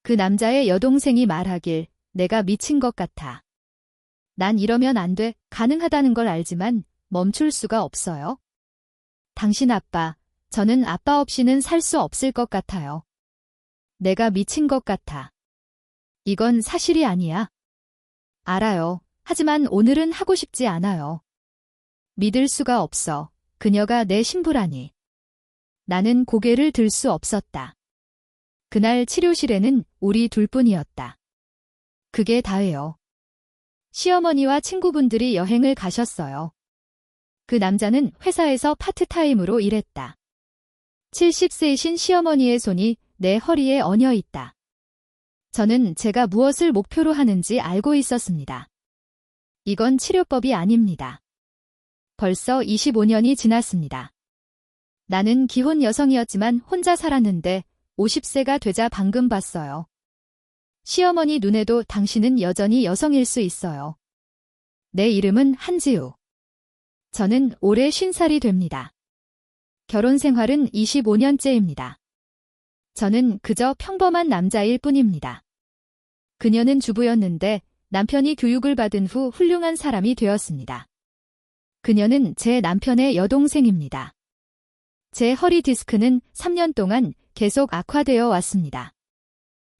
그 남자의 여동생이 말하길 내가 미친 것 같아. 난 이러면 안 돼. 가능하다는 걸 알지만 멈출 수가 없어요. 당신 아빠, 저는 아빠 없이는 살 수 없을 것 같아요. 내가 미친 것 같아. 이건 사실이 아니야. 알아요. 하지만 오늘은 하고 싶지 않아요. 믿을 수가 없어. 그녀가 내 신부라니. 나는 고개를 들 수 없었다. 그날 치료실에는 우리 둘뿐이었다. 그게 다예요. 시어머니와 친구분들이 여행을 가셨어요. 그 남자는 회사에서 파트타임으로 일했다. 70세이신 시어머니의 손이 내 허리에 얹어 있다. 저는 제가 무엇을 목표로 하는지 알고 있었습니다. 이건 치료법이 아닙니다. 벌써 25년이 지났습니다. 나는 기혼 여성이었지만 혼자 살았는데 50세가 되자 방금 봤어요. 시어머니 눈에도 당신은 여전히 여성일 수 있어요. 내 이름은 한지우. 저는 올해 50살이 됩니다. 결혼 생활은 25년째입니다. 저는 그저 평범한 남자일 뿐입니다. 그녀는 주부였는데 남편이 교육을 받은 후 훌륭한 사람이 되었습니다. 그녀는 제 남편의 여동생입니다. 제 허리 디스크는 3년 동안 계속 악화되어 왔습니다.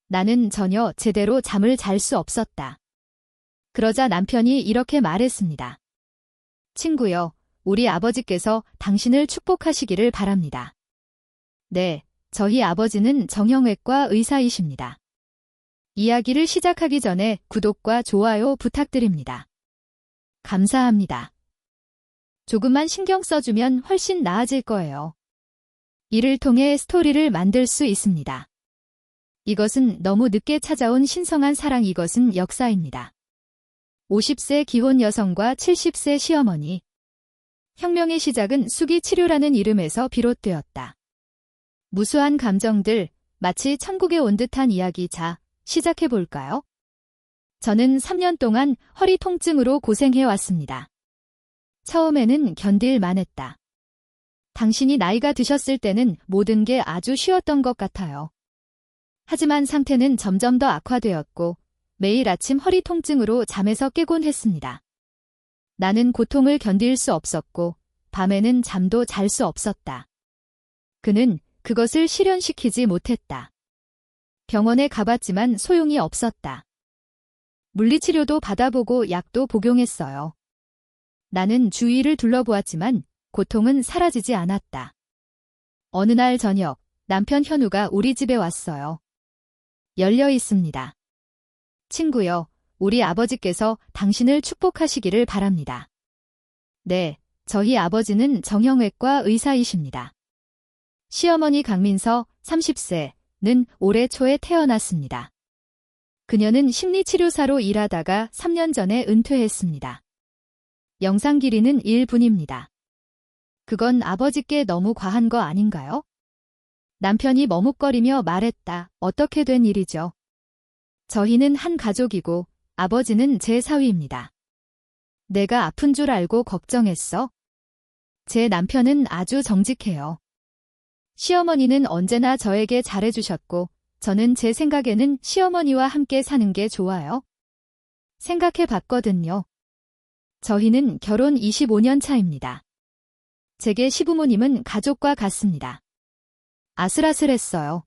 나는 전혀 제대로 잠을 잘 수 없었다. 그러자 남편이 이렇게 말했습니다. 친구여, 우리 아버지께서 당신을 축복하시기를 바랍니다. 네, 저희 아버지는 정형외과 의사이십니다. 이야기를 시작하기 전에 구독과 좋아요 부탁드립니다. 감사합니다. 조금만 신경 써주면 훨씬 나아질 거예요. 이를 통해 스토리를 만들 수 있습니다. 이것은 너무 늦게 찾아온 신성한 사랑, 이것은 역사입니다. 50세 기혼 여성과 70세 시어머니. 혁명의 시작은 수기 치료라는 이름에서 비롯되었다. 무수한 감정들, 마치 천국에 온 듯한 이야기. 자, 시작해볼까요? 저는 3년 동안 허리 통증으로 고생해왔습니다. 처음에는 견딜만 했다. 당신이 나이가 드셨을 때는 모든 게 아주 쉬웠던 것 같아요. 하지만 상태는 점점 더 악화되었고 매일 아침 허리 통증으로 잠에서 깨곤 했습니다. 나는 고통을 견딜 수 없었고 밤에는 잠도 잘 수 없었다. 그는 그것을 실현시키지 못했다. 병원에 가봤지만 소용이 없었다. 물리치료도 받아보고 약도 복용했어요. 나는 주위를 둘러보았지만 고통은 사라지지 않았다. 어느 날 저녁, 남편 현우가 우리 집에 왔어요. 열려 있습니다. 친구여, 우리 아버지께서 당신을 축복하시기를 바랍니다. 네, 저희 아버지는 정형외과 의사이십니다. 시어머니 강민서, 30세는 올해 초에 태어났습니다. 그녀는 심리치료사로 일하다가 3년 전에 은퇴했습니다. 영상 길이는 1분입니다. 그건 아버지께 너무 과한 거 아닌가요? 남편이 머뭇거리며 말했다. 어떻게 된 일이죠? 저희는 한 가족이고 아버지는 제 사위입니다. 내가 아픈 줄 알고 걱정했어? 제 남편은 아주 정직해요. 시어머니는 언제나 저에게 잘해주셨고 저는 제 생각에는 시어머니와 함께 사는 게 좋아요. 생각해 봤거든요. 저희는 결혼 25년 차입니다. 제게 시부모님은 가족과 같습니다. 아슬아슬했어요.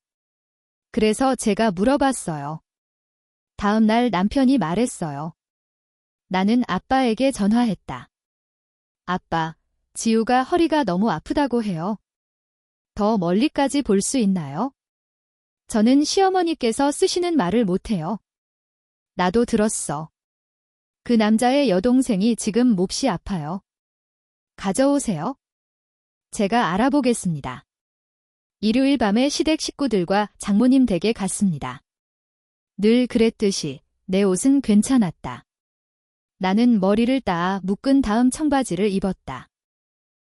그래서 제가 물어봤어요. 다음 날 남편이 말했어요. 나는 아빠에게 전화했다. 아빠, 지우가 허리가 너무 아프다고 해요. 더 멀리까지 볼 수 있나요? 저는 시어머니께서 쓰시는 말을 못해요. 나도 들었어. 그 남자의 여동생이 지금 몹시 아파요. 가져오세요. 제가 알아보겠습니다. 일요일 밤에 시댁 식구들과 장모님 댁에 갔습니다. 늘 그랬듯이 내 옷은 괜찮았다. 나는 머리를 따아 묶은 다음 청바지를 입었다.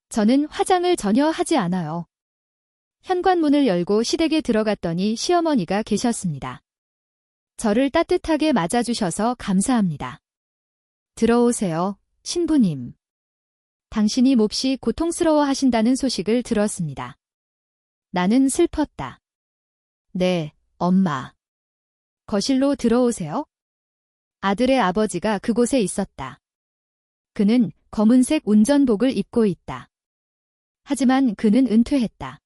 저는 화장을 전혀 하지 않아요. 현관문을 열고 시댁에 들어갔더니 시어머니가 계셨습니다. 저를 따뜻하게 맞아주셔서 감사합니다. 들어오세요, 신부님. 당신이 몹시 고통스러워하신다는 소식을 들었습니다. 나는 슬펐다. 네, 엄마. 거실로 들어오세요. 아들의 아버지가 그곳에 있었다. 그는 검은색 운전복을 입고 있다. 하지만 그는 은퇴했다.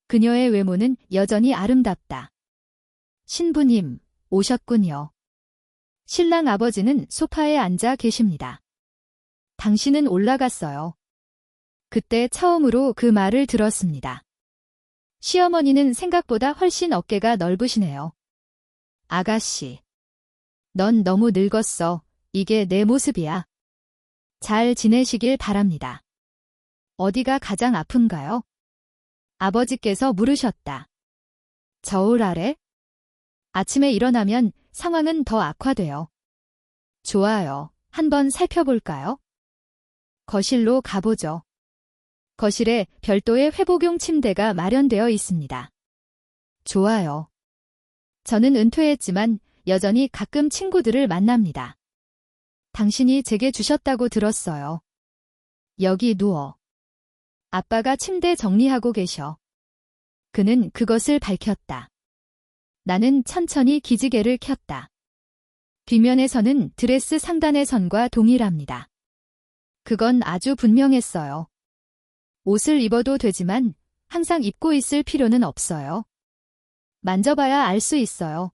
그녀의 외모는 여전히 아름답다. 신부님, 오셨군요. 신랑 아버지는 소파에 앉아 계십니다. 당신은 올라갔어요. 그때 처음으로 그 말을 들었습니다. 시어머니는 생각보다 훨씬 어깨가 넓으시네요. 아가씨. 넌 너무 늙었어. 이게 내 모습이야. 잘 지내시길 바랍니다. 어디가 가장 아픈가요? 아버지께서 물으셨다. 저울 아래? 아침에 일어나면 상황은 더 악화돼요. 좋아요. 한번 살펴볼까요? 거실로 가보죠. 거실에 별도의 회복용 침대가 마련되어 있습니다. 좋아요. 저는 은퇴했지만 여전히 가끔 친구들을 만납니다. 당신이 제게 주셨다고 들었어요. 여기 누워. 아빠가 침대 정리하고 계셔. 그는 그것을 밝혔다. 나는 천천히 기지개를 켰다. 뒷면에서는 드레스 상단의 선과 동일합니다. 그건 아주 분명했어요. 옷을 입어도 되지만 항상 입고 있을 필요는 없어요. 만져봐야 알 수 있어요.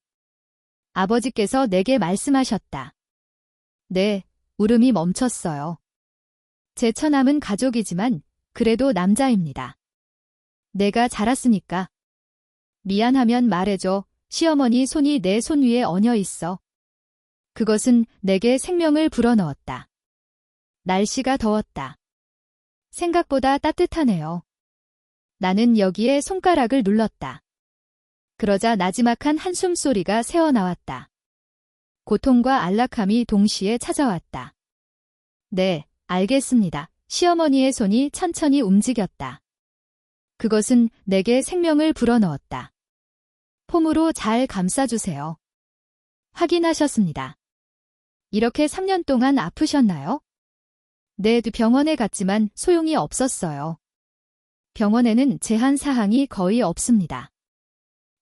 아버지께서 내게 말씀하셨다. 네, 울음이 멈췄어요. 제 처남은 가족이지만 그래도 남자입니다. 내가 자랐으니까. 미안하면 말해줘. 시어머니 손이 내 손 위에 얹어 있어. 그것은 내게 생명을 불어넣었다. 날씨가 더웠다. 생각보다 따뜻하네요. 나는 여기에 손가락을 눌렀다. 그러자 나지막한 한숨 소리가 새어나왔다. 고통과 안락함이 동시에 찾아왔다. 네, 알겠습니다. 시어머니의 손이 천천히 움직였다. 그것은 내게 생명을 불어넣었다. 폼으로 잘 감싸주세요. 확인하셨습니다. 이렇게 3년 동안 아프셨나요? 네, 병원에 갔지만 소용이 없었어요. 병원에는 제한 사항이 거의 없습니다.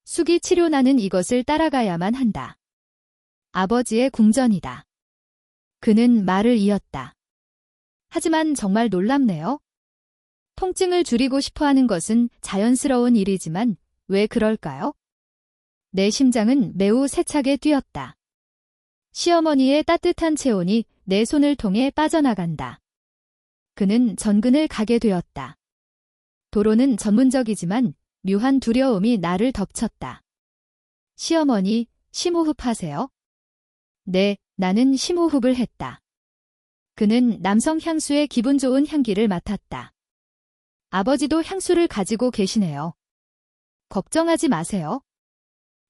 수기 치료나는 이것을 따라가야만 한다. 아버지의 궁전이다. 그는 말을 이었다. 하지만 정말 놀랍네요. 통증을 줄이고 싶어 하는 것은 자연스러운 일이지만 왜 그럴까요? 내 심장은 매우 세차게 뛰었다. 시어머니의 따뜻한 체온이 내 손을 통해 빠져나간다. 그는 전근을 가게 되었다. 도로는 전문적이지만 묘한 두려움이 나를 덮쳤다. 시어머니, 심호흡하세요. 네, 나는 심호흡을 했다. 그는 남성 향수의 기분 좋은 향기를 맡았다. 아버지도 향수를 가지고 계시네요. 걱정하지 마세요.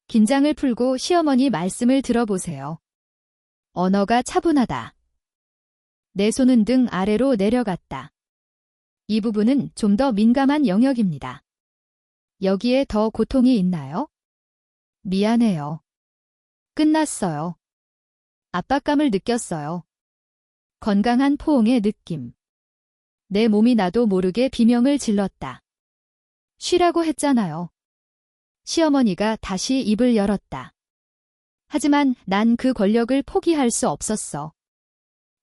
긴장을 풀고 시어머니 말씀을 들어보세요. 언어가 차분하다. 내 손은 등 아래로 내려갔다. 이 부분은 좀 더 민감한 영역입니다. 여기에 더 고통이 있나요? 미안해요. 끝났어요. 압박감을 느꼈어요. 건강한 포옹의 느낌. 내 몸이 나도 모르게 비명을 질렀다. 쉬라고 했잖아요. 시어머니가 다시 입을 열었다. 하지만 난 그 권력을 포기할 수 없었어.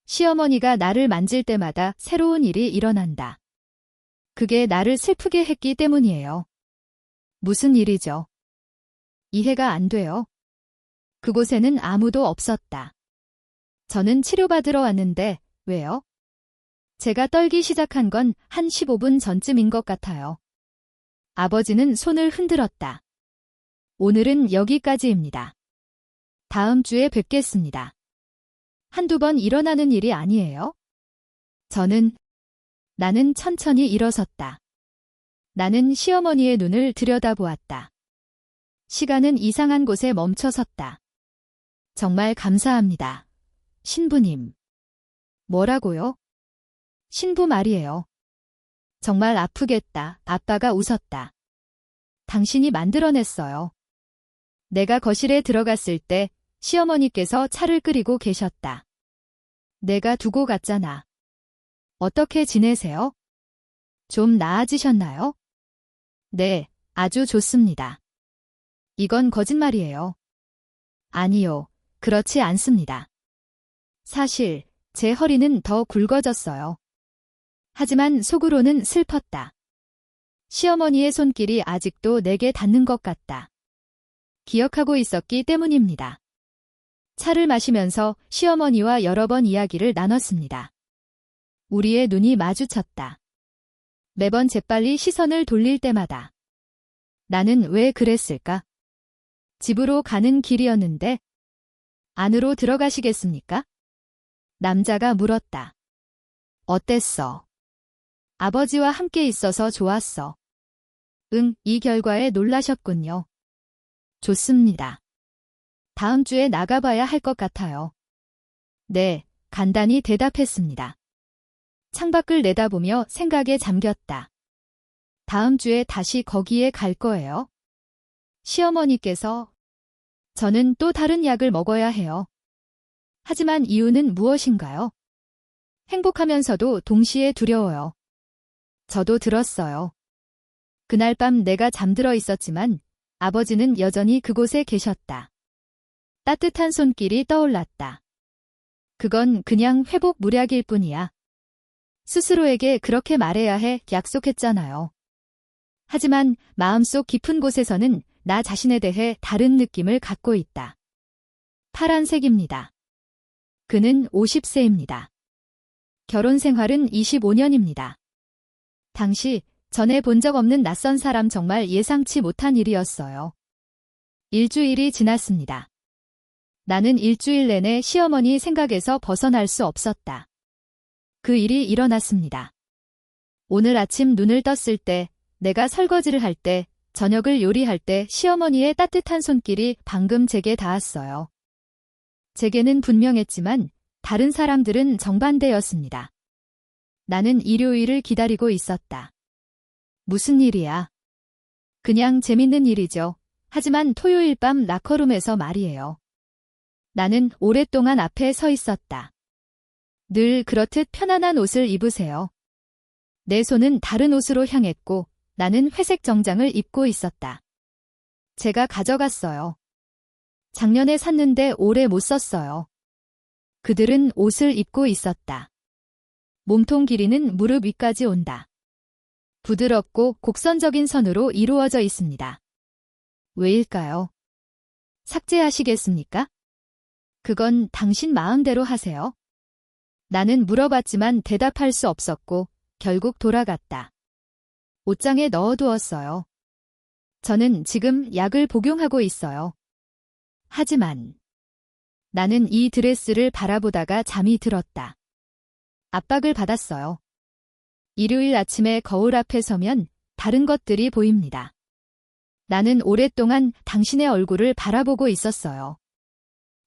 시어머니가 나를 만질 때마다 새로운 일이 일어난다. 그게 나를 슬프게 했기 때문이에요. 무슨 일이죠? 이해가 안 돼요. 그곳에는 아무도 없었다. 저는 치료받으러 왔는데 왜요? 제가 떨기 시작한 건 한 15분 전쯤인 것 같아요. 아버지는 손을 흔들었다. 오늘은 여기까지입니다. 다음 주에 뵙겠습니다. 한두 번 일어나는 일이 아니에요? 나는 천천히 일어섰다. 나는 시어머니의 눈을 들여다보았다. 시간은 이상한 곳에 멈춰섰다. 정말 감사합니다. 신부님. 뭐라고요? 신부 말이에요. 정말 아프겠다. 아빠가 웃었다. 당신이 만들어냈어요. 내가 거실에 들어갔을 때 시어머니께서 차를 끓이고 계셨다. 내가 두고 갔잖아. 어떻게 지내세요? 좀 나아지셨나요? 네, 아주 좋습니다. 이건 거짓말이에요. 아니요, 그렇지 않습니다. 사실 제 허리는 더 굵어졌어요. 하지만 속으로는 슬펐다. 시어머니의 손길이 아직도 내게 닿는 것 같다. 기억하고 있었기 때문입니다. 차를 마시면서 시어머니와 여러 번 이야기를 나눴습니다. 우리의 눈이 마주쳤다. 매번 재빨리 시선을 돌릴 때마다 나는 왜 그랬을까? 집으로 가는 길이었는데 안으로 들어가시겠습니까? 남자가 물었다. 어땠어? 아버지와 함께 있어서 좋았어. 응, 이 결과에 놀라셨군요. 좋습니다. 다음 주에 나가봐야 할 것 같아요. 네, 간단히 대답했습니다. 창밖을 내다보며 생각에 잠겼다. 다음 주에 다시 거기에 갈 거예요? 시어머니께서 저는 또 다른 약을 먹어야 해요. 하지만 이유는 무엇인가요? 행복하면서도 동시에 두려워요. 저도 들었어요. 그날 밤 내가 잠들어 있었지만 아버지는 여전히 그곳에 계셨다. 따뜻한 손길이 떠올랐다. 그건 그냥 회복 무략일 뿐이야. 스스로에게 그렇게 말해야 해 약속했잖아요. 하지만 마음속 깊은 곳에서는 나 자신에 대해 다른 느낌을 갖고 있다. 파란색입니다. 그는 50세입니다. 결혼 생활은 25년입니다. 당시 전에 본 적 없는 낯선 사람 정말 예상치 못한 일이었어요. 일주일이 지났습니다. 나는 일주일 내내 시어머니 생각에서 벗어날 수 없었다. 그 일이 일어났습니다. 오늘 아침 눈을 떴을 때, 내가 설거지를 할 때, 저녁을 요리할 때 시어머니의 따뜻한 손길이 방금 제게 닿았어요. 제게는 분명했지만 다른 사람들은 정반대였습니다. 나는 일요일을 기다리고 있었다. 무슨 일이야? 그냥 재밌는 일이죠. 하지만 토요일 밤 라커룸에서 말이에요. 나는 오랫동안 앞에 서 있었다. 늘 그렇듯 편안한 옷을 입으세요. 내 손은 다른 옷으로 향했고 나는 회색 정장을 입고 있었다. 제가 가져갔어요. 작년에 샀는데 올해 못 썼어요. 그들은 옷을 입고 있었다. 몸통 길이는 무릎 위까지 온다. 부드럽고 곡선적인 선으로 이루어져 있습니다. 왜일까요? 삭제하시겠습니까? 그건 당신 마음대로 하세요. 나는 물어봤지만 대답할 수 없었고 결국 돌아갔다. 옷장에 넣어두었어요. 저는 지금 약을 복용하고 있어요. 하지만 나는 이 드레스를 바라보다가 잠이 들었다. 압박을 받았어요. 일요일 아침에 거울 앞에 서면 다른 것들이 보입니다. 나는 오랫동안 당신의 얼굴을 바라보고 있었어요.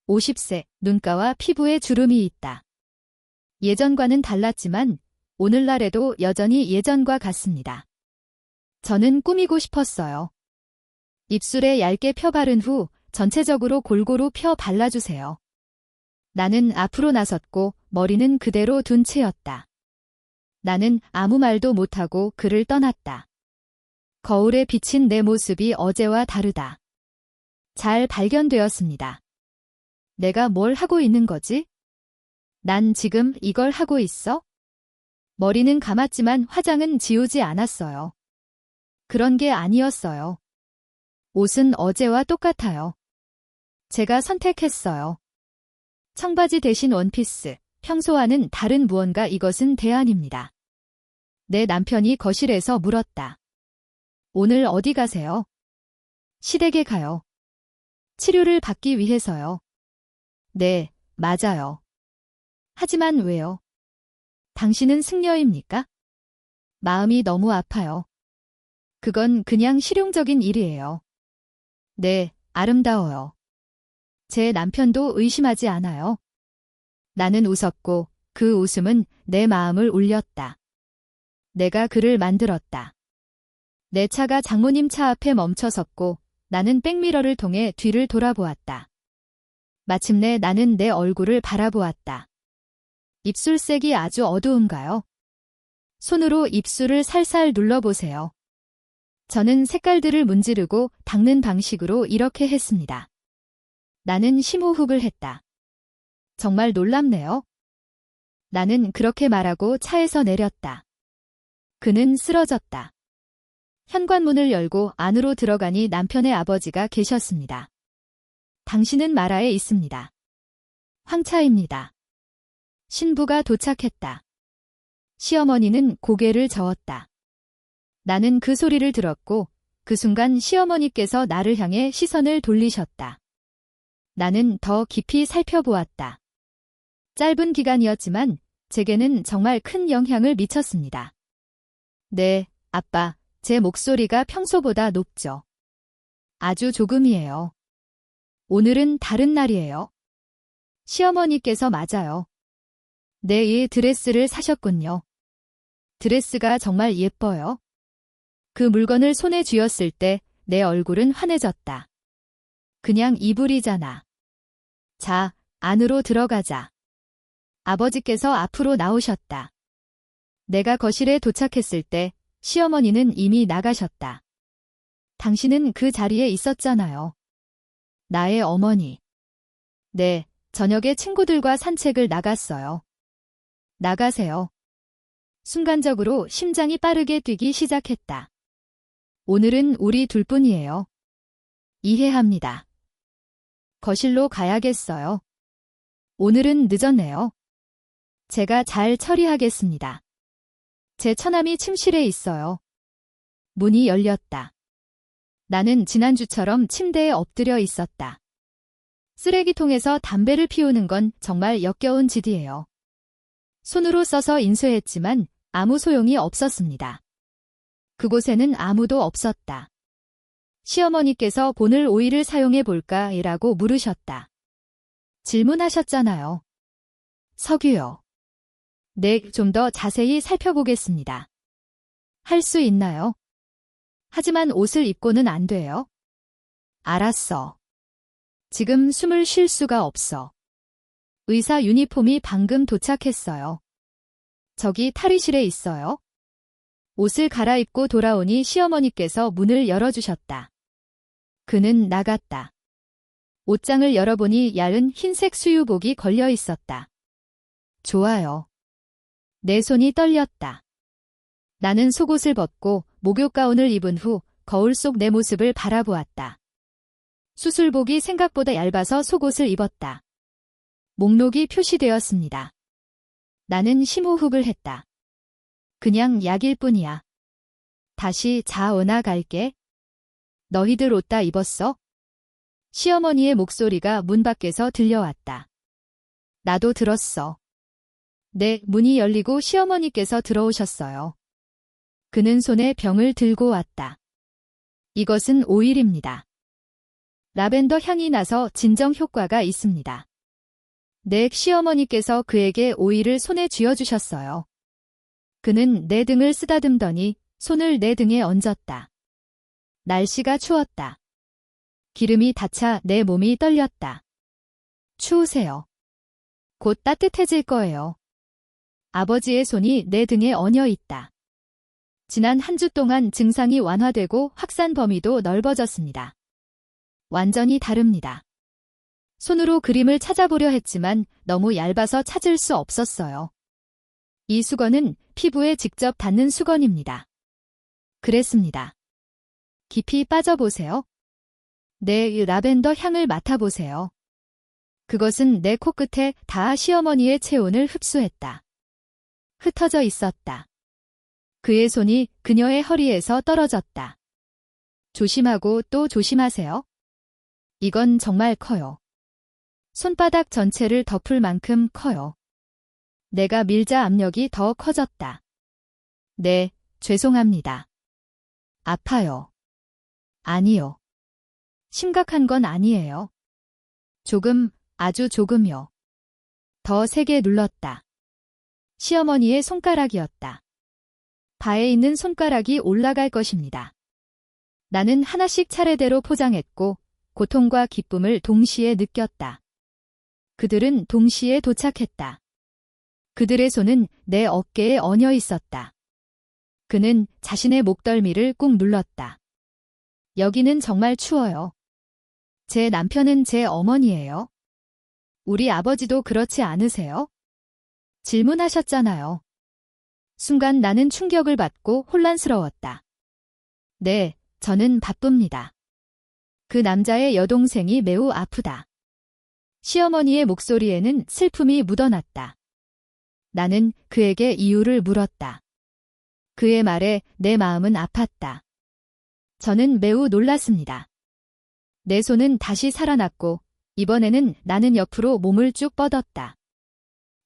50세, 눈가와 피부에 주름이 있다. 예전과는 달랐지만 오늘날에도 여전히 예전과 같습니다. 저는 꾸미고 싶었어요. 입술에 얇게 펴 바른 후 전체적으로 골고루 펴 발라주세요. 나는 앞으로 나섰고 머리는 그대로 둔 채였다. 나는 아무 말도 못하고 그를 떠났다. 거울에 비친 내 모습이 어제와 다르다. 잘 발견되었습니다. 내가 뭘 하고 있는 거지? 난 지금 이걸 하고 있어? 머리는 감았지만 화장은 지우지 않았어요. 그런 게 아니었어요. 옷은 어제와 똑같아요. 제가 선택했어요. 청바지 대신 원피스, 평소와는 다른 무언가. 이것은 대안입니다. 내 남편이 거실에서 물었다. 오늘 어디 가세요? 시댁에 가요. 치료를 받기 위해서요. 네, 맞아요. 하지만 왜요? 당신은 승려입니까? 마음이 너무 아파요. 그건 그냥 실용적인 일이에요. 네, 아름다워요. 제 남편도 의심하지 않아요. 나는 웃었고 그 웃음은 내 마음을 울렸다. 내가 그를 만들었다. 내 차가 장모님 차 앞에 멈춰섰고 나는 백미러를 통해 뒤를 돌아보았다. 마침내 나는 내 얼굴을 바라보았다. 입술색이 아주 어두운가요? 손으로 입술을 살살 눌러보세요. 저는 색깔들을 문지르고 닦는 방식으로 이렇게 했습니다. 나는 심호흡을 했다. 정말 놀랍네요. 나는 그렇게 말하고 차에서 내렸다. 그는 쓰러졌다. 현관문을 열고 안으로 들어가니 남편의 아버지가 계셨습니다. 당신은 마라에 있습니다. 황차입니다. 신부가 도착했다. 시어머니는 고개를 저었다. 나는 그 소리를 들었고 그 순간 시어머니께서 나를 향해 시선을 돌리셨다. 나는 더 깊이 살펴보았다. 짧은 기간이었지만 제게는 정말 큰 영향을 미쳤습니다. 네, 아빠, 제 목소리가 평소보다 높죠. 아주 조금이에요. 오늘은 다른 날이에요. 시어머니께서 맞아요. 네, 이 드레스를 사셨군요. 드레스가 정말 예뻐요. 그 물건을 손에 쥐었을 때 내 얼굴은 환해졌다. 그냥 이불이잖아. 자, 안으로 들어가자. 아버지께서 앞으로 나오셨다. 내가 거실에 도착했을 때 시어머니는 이미 나가셨다. 당신은 그 자리에 있었잖아요. 나의 어머니. 네, 저녁에 친구들과 산책을 나갔어요. 나가세요. 순간적으로 심장이 빠르게 뛰기 시작했다. 오늘은 우리 둘뿐이에요. 이해합니다. 거실로 가야겠어요. 오늘은 늦었네요. 제가 잘 처리하겠습니다. 제 처남이 침실에 있어요. 문이 열렸다. 나는 지난주처럼 침대에 엎드려 있었다. 쓰레기통에서 담배를 피우는 건 정말 역겨운 짓이에요. 손으로 써서 인쇄했지만 아무 소용이 없었습니다. 그곳에는 아무도 없었다. 시어머니께서 보늘 오일을 사용해 볼까라고 물으셨다. 질문하셨잖아요. 석유요. 네, 좀 더 자세히 살펴보겠습니다. 할 수 있나요? 하지만 옷을 입고는 안 돼요. 알았어. 지금 숨을 쉴 수가 없어. 의사 유니폼이 방금 도착했어요. 저기 탈의실에 있어요. 옷을 갈아입고 돌아오니 시어머니께서 문을 열어주셨다. 그는 나갔다. 옷장을 열어보니 얇은 흰색 수유복이 걸려 있었다. 좋아요. 내 손이 떨렸다. 나는 속옷을 벗고 목욕 가운을 입은 후 거울 속 내 모습을 바라보았다. 수술복이 생각보다 얇아서 속옷을 입었다. 목록이 표시되었습니다. 나는 심호흡을 했다. 그냥 약일 뿐이야. 다시 자오나 갈게. 너희들 옷 다 입었어? 시어머니의 목소리가 문 밖에서 들려왔다. 나도 들었어. 네, 문이 열리고 시어머니께서 들어오셨어요. 그는 손에 병을 들고 왔다. 이것은 오일입니다. 라벤더 향이 나서 진정 효과가 있습니다. 네, 시어머니께서 그에게 오일을 손에 쥐어주셨어요. 그는 내 등을 쓰다듬더니 손을 내 등에 얹었다. 날씨가 추웠다. 기름이 닿자 내 몸이 떨렸다. 추우세요. 곧 따뜻해질 거예요. 아버지의 손이 내 등에 얹어 있다. 지난 한 주 동안 증상이 완화되고 확산 범위도 넓어졌습니다. 완전히 다릅니다. 손으로 그림을 찾아보려 했지만 너무 얇아서 찾을 수 없었어요. 이 수건은 피부에 직접 닿는 수건입니다. 그랬습니다. 깊이 빠져보세요. 내 라벤더 향을 맡아보세요. 그것은 내 코끝에 닿아 시어머니의 체온을 흡수했다. 흩어져 있었다. 그의 손이 그녀의 허리에서 떨어졌다. 조심하고 또 조심하세요. 이건 정말 커요. 손바닥 전체를 덮을 만큼 커요. 내가 밀자 압력이 더 커졌다. 네, 죄송합니다. 아파요. 아니요. 심각한 건 아니에요. 조금, 아주 조금요. 더 세게 눌렀다. 시어머니의 손가락이었다. 바에 있는 손가락이 올라갈 것입니다. 나는 하나씩 차례대로 포장했고 고통과 기쁨을 동시에 느꼈다. 그들은 동시에 도착했다. 그들의 손은 내 어깨에 얹어 있었다. 그는 자신의 목덜미를 꾹 눌렀다. 여기는 정말 추워요. 제 남편은 제 어머니예요. 우리 아버지도 그렇지 않으세요? 질문하셨잖아요. 순간 나는 충격을 받고 혼란스러웠다. 네, 저는 바쁩니다. 그 남자의 여동생이 매우 아프다. 시어머니의 목소리에는 슬픔이 묻어났다. 나는 그에게 이유를 물었다. 그의 말에 내 마음은 아팠다. 저는 매우 놀랐습니다. 내 손은 다시 살아났고 이번에는 나는 옆으로 몸을 쭉 뻗었다.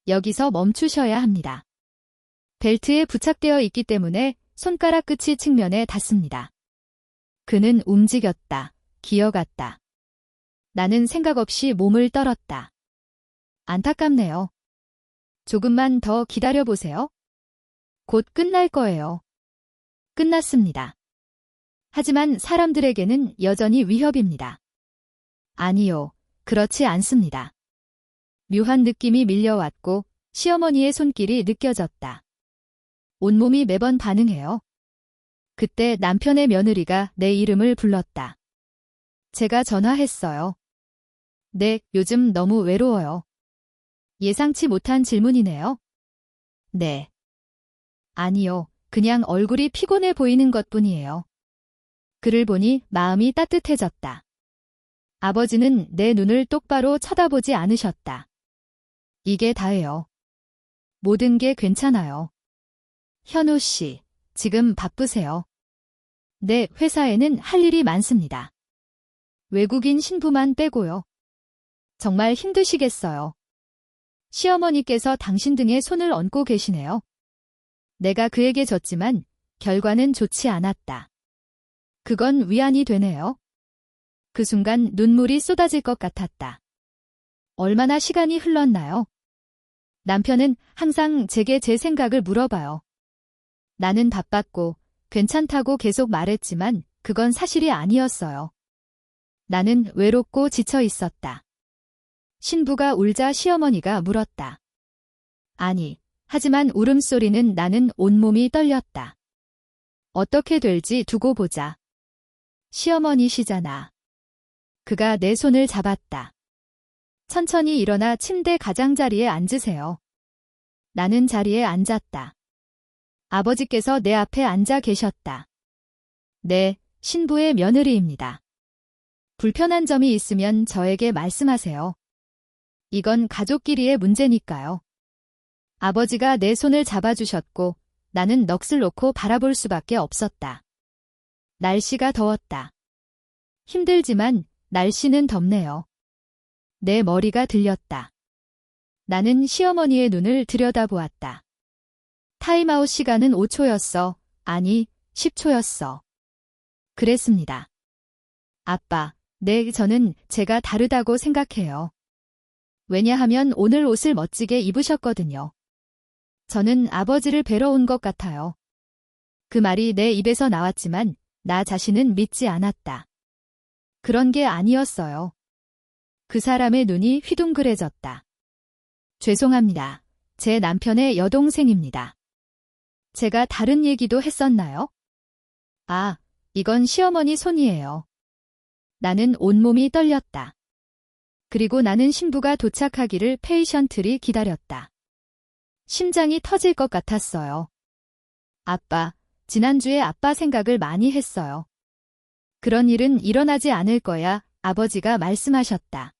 여기서 멈추셔야 합니다. 벨트에 부착되어 있기 때문에 손가락 끝이 측면에 닿습니다. 그는 움직였다. 기어갔다. 나는 생각 없이 몸을 떨었다. 안타깝네요. 조금만 더 기다려보세요. 곧 끝날 거예요. 끝났습니다. 하지만 사람들에게는 여전히 위협입니다. 아니요, 그렇지 않습니다. 묘한 느낌이 밀려왔고 시어머니의 손길이 느껴졌다. 온몸이 매번 반응해요. 그때 남편의 며느리가 내 이름을 불렀다. 제가 전화했어요. 네, 요즘 너무 외로워요. 예상치 못한 질문이네요. 네. 아니요, 그냥 얼굴이 피곤해 보이는 것뿐이에요. 그를 보니 마음이 따뜻해졌다. 아버지는 내 눈을 똑바로 쳐다보지 않으셨다. 이게 다예요. 모든 게 괜찮아요. 현우 씨, 지금 바쁘세요. 네, 회사에는 할 일이 많습니다. 외국인 신부만 빼고요. 정말 힘드시겠어요. 시어머니께서 당신 등에 손을 얹고 계시네요. 내가 그에게 졌지만 결과는 좋지 않았다. 그건 위안이 되네요. 그 순간 눈물이 쏟아질 것 같았다. 얼마나 시간이 흘렀나요? 남편은 항상 제게 제 생각을 물어봐요. 나는 바빴고 괜찮다고 계속 말했지만 그건 사실이 아니었어요. 나는 외롭고 지쳐 있었다. 신부가 울자 시어머니가 물었다. 아니, 하지만 울음소리는 나는 온몸이 떨렸다. 어떻게 될지 두고 보자. 시어머니시잖아. 그가 내 손을 잡았다. 천천히 일어나 침대 가장자리에 앉으세요. 나는 자리에 앉았다. 아버지께서 내 앞에 앉아 계셨다. 네, 신부의 며느리입니다. 불편한 점이 있으면 저에게 말씀하세요. 이건 가족끼리의 문제니까요. 아버지가 내 손을 잡아주셨고 나는 넋을 놓고 바라볼 수밖에 없었다. 날씨가 더웠다. 힘들지만 날씨는 덥네요. 내 머리가 들렸다. 나는 시어머니의 눈을 들여다보았다. 타임아웃 시간은 5초였어. 아니, 10초였어. 그랬습니다. 아빠, 네, 저는 제가 다르다고 생각해요. 왜냐하면 오늘 옷을 멋지게 입으셨거든요. 저는 아버지를 뵈러 온 것 같아요. 그 말이 내 입에서 나왔지만 나 자신은 믿지 않았다. 그런 게 아니었어요. 그 사람의 눈이 휘둥그레졌다. 죄송합니다. 제 남편의 여동생입니다. 제가 다른 얘기도 했었나요? 아, 이건 시어머니 손이에요. 나는 온몸이 떨렸다. 그리고 나는 신부가 도착하기를 페이션트리 기다렸다. 심장이 터질 것 같았어요. 아빠, 지난주에 아빠 생각을 많이 했어요. 그런 일은 일어나지 않을 거야, 아버지가 말씀하셨다.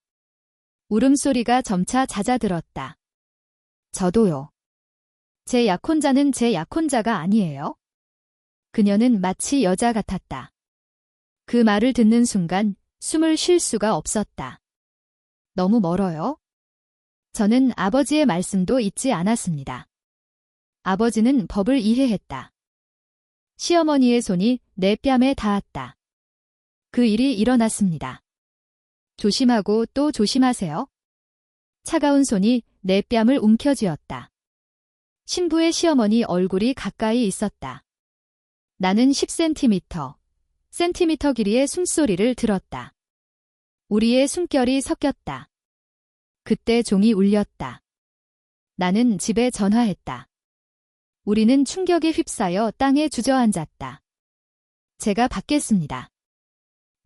울음소리가 점차 잦아들었다. 저도요. 제 약혼자는 제 약혼자가 아니에요. 그녀는 마치 여자 같았다. 그 말을 듣는 순간 숨을 쉴 수가 없었다. 너무 멀어요? 저는 아버지의 말씀도 잊지 않았습니다. 아버지는 법을 이해했다. 시어머니의 손이 내 뺨에 닿았다. 그 일이 일어났습니다. 조심하고 또 조심하세요. 차가운 손이 내 뺨을 움켜쥐었다. 신부의 시어머니 얼굴이 가까이 있었다. 나는 10cm, 센티미터 길이의 숨소리를 들었다. 우리의 숨결이 섞였다. 그때 종이 울렸다. 나는 집에 전화했다. 우리는 충격에 휩싸여 땅에 주저앉았다. 제가 받겠습니다.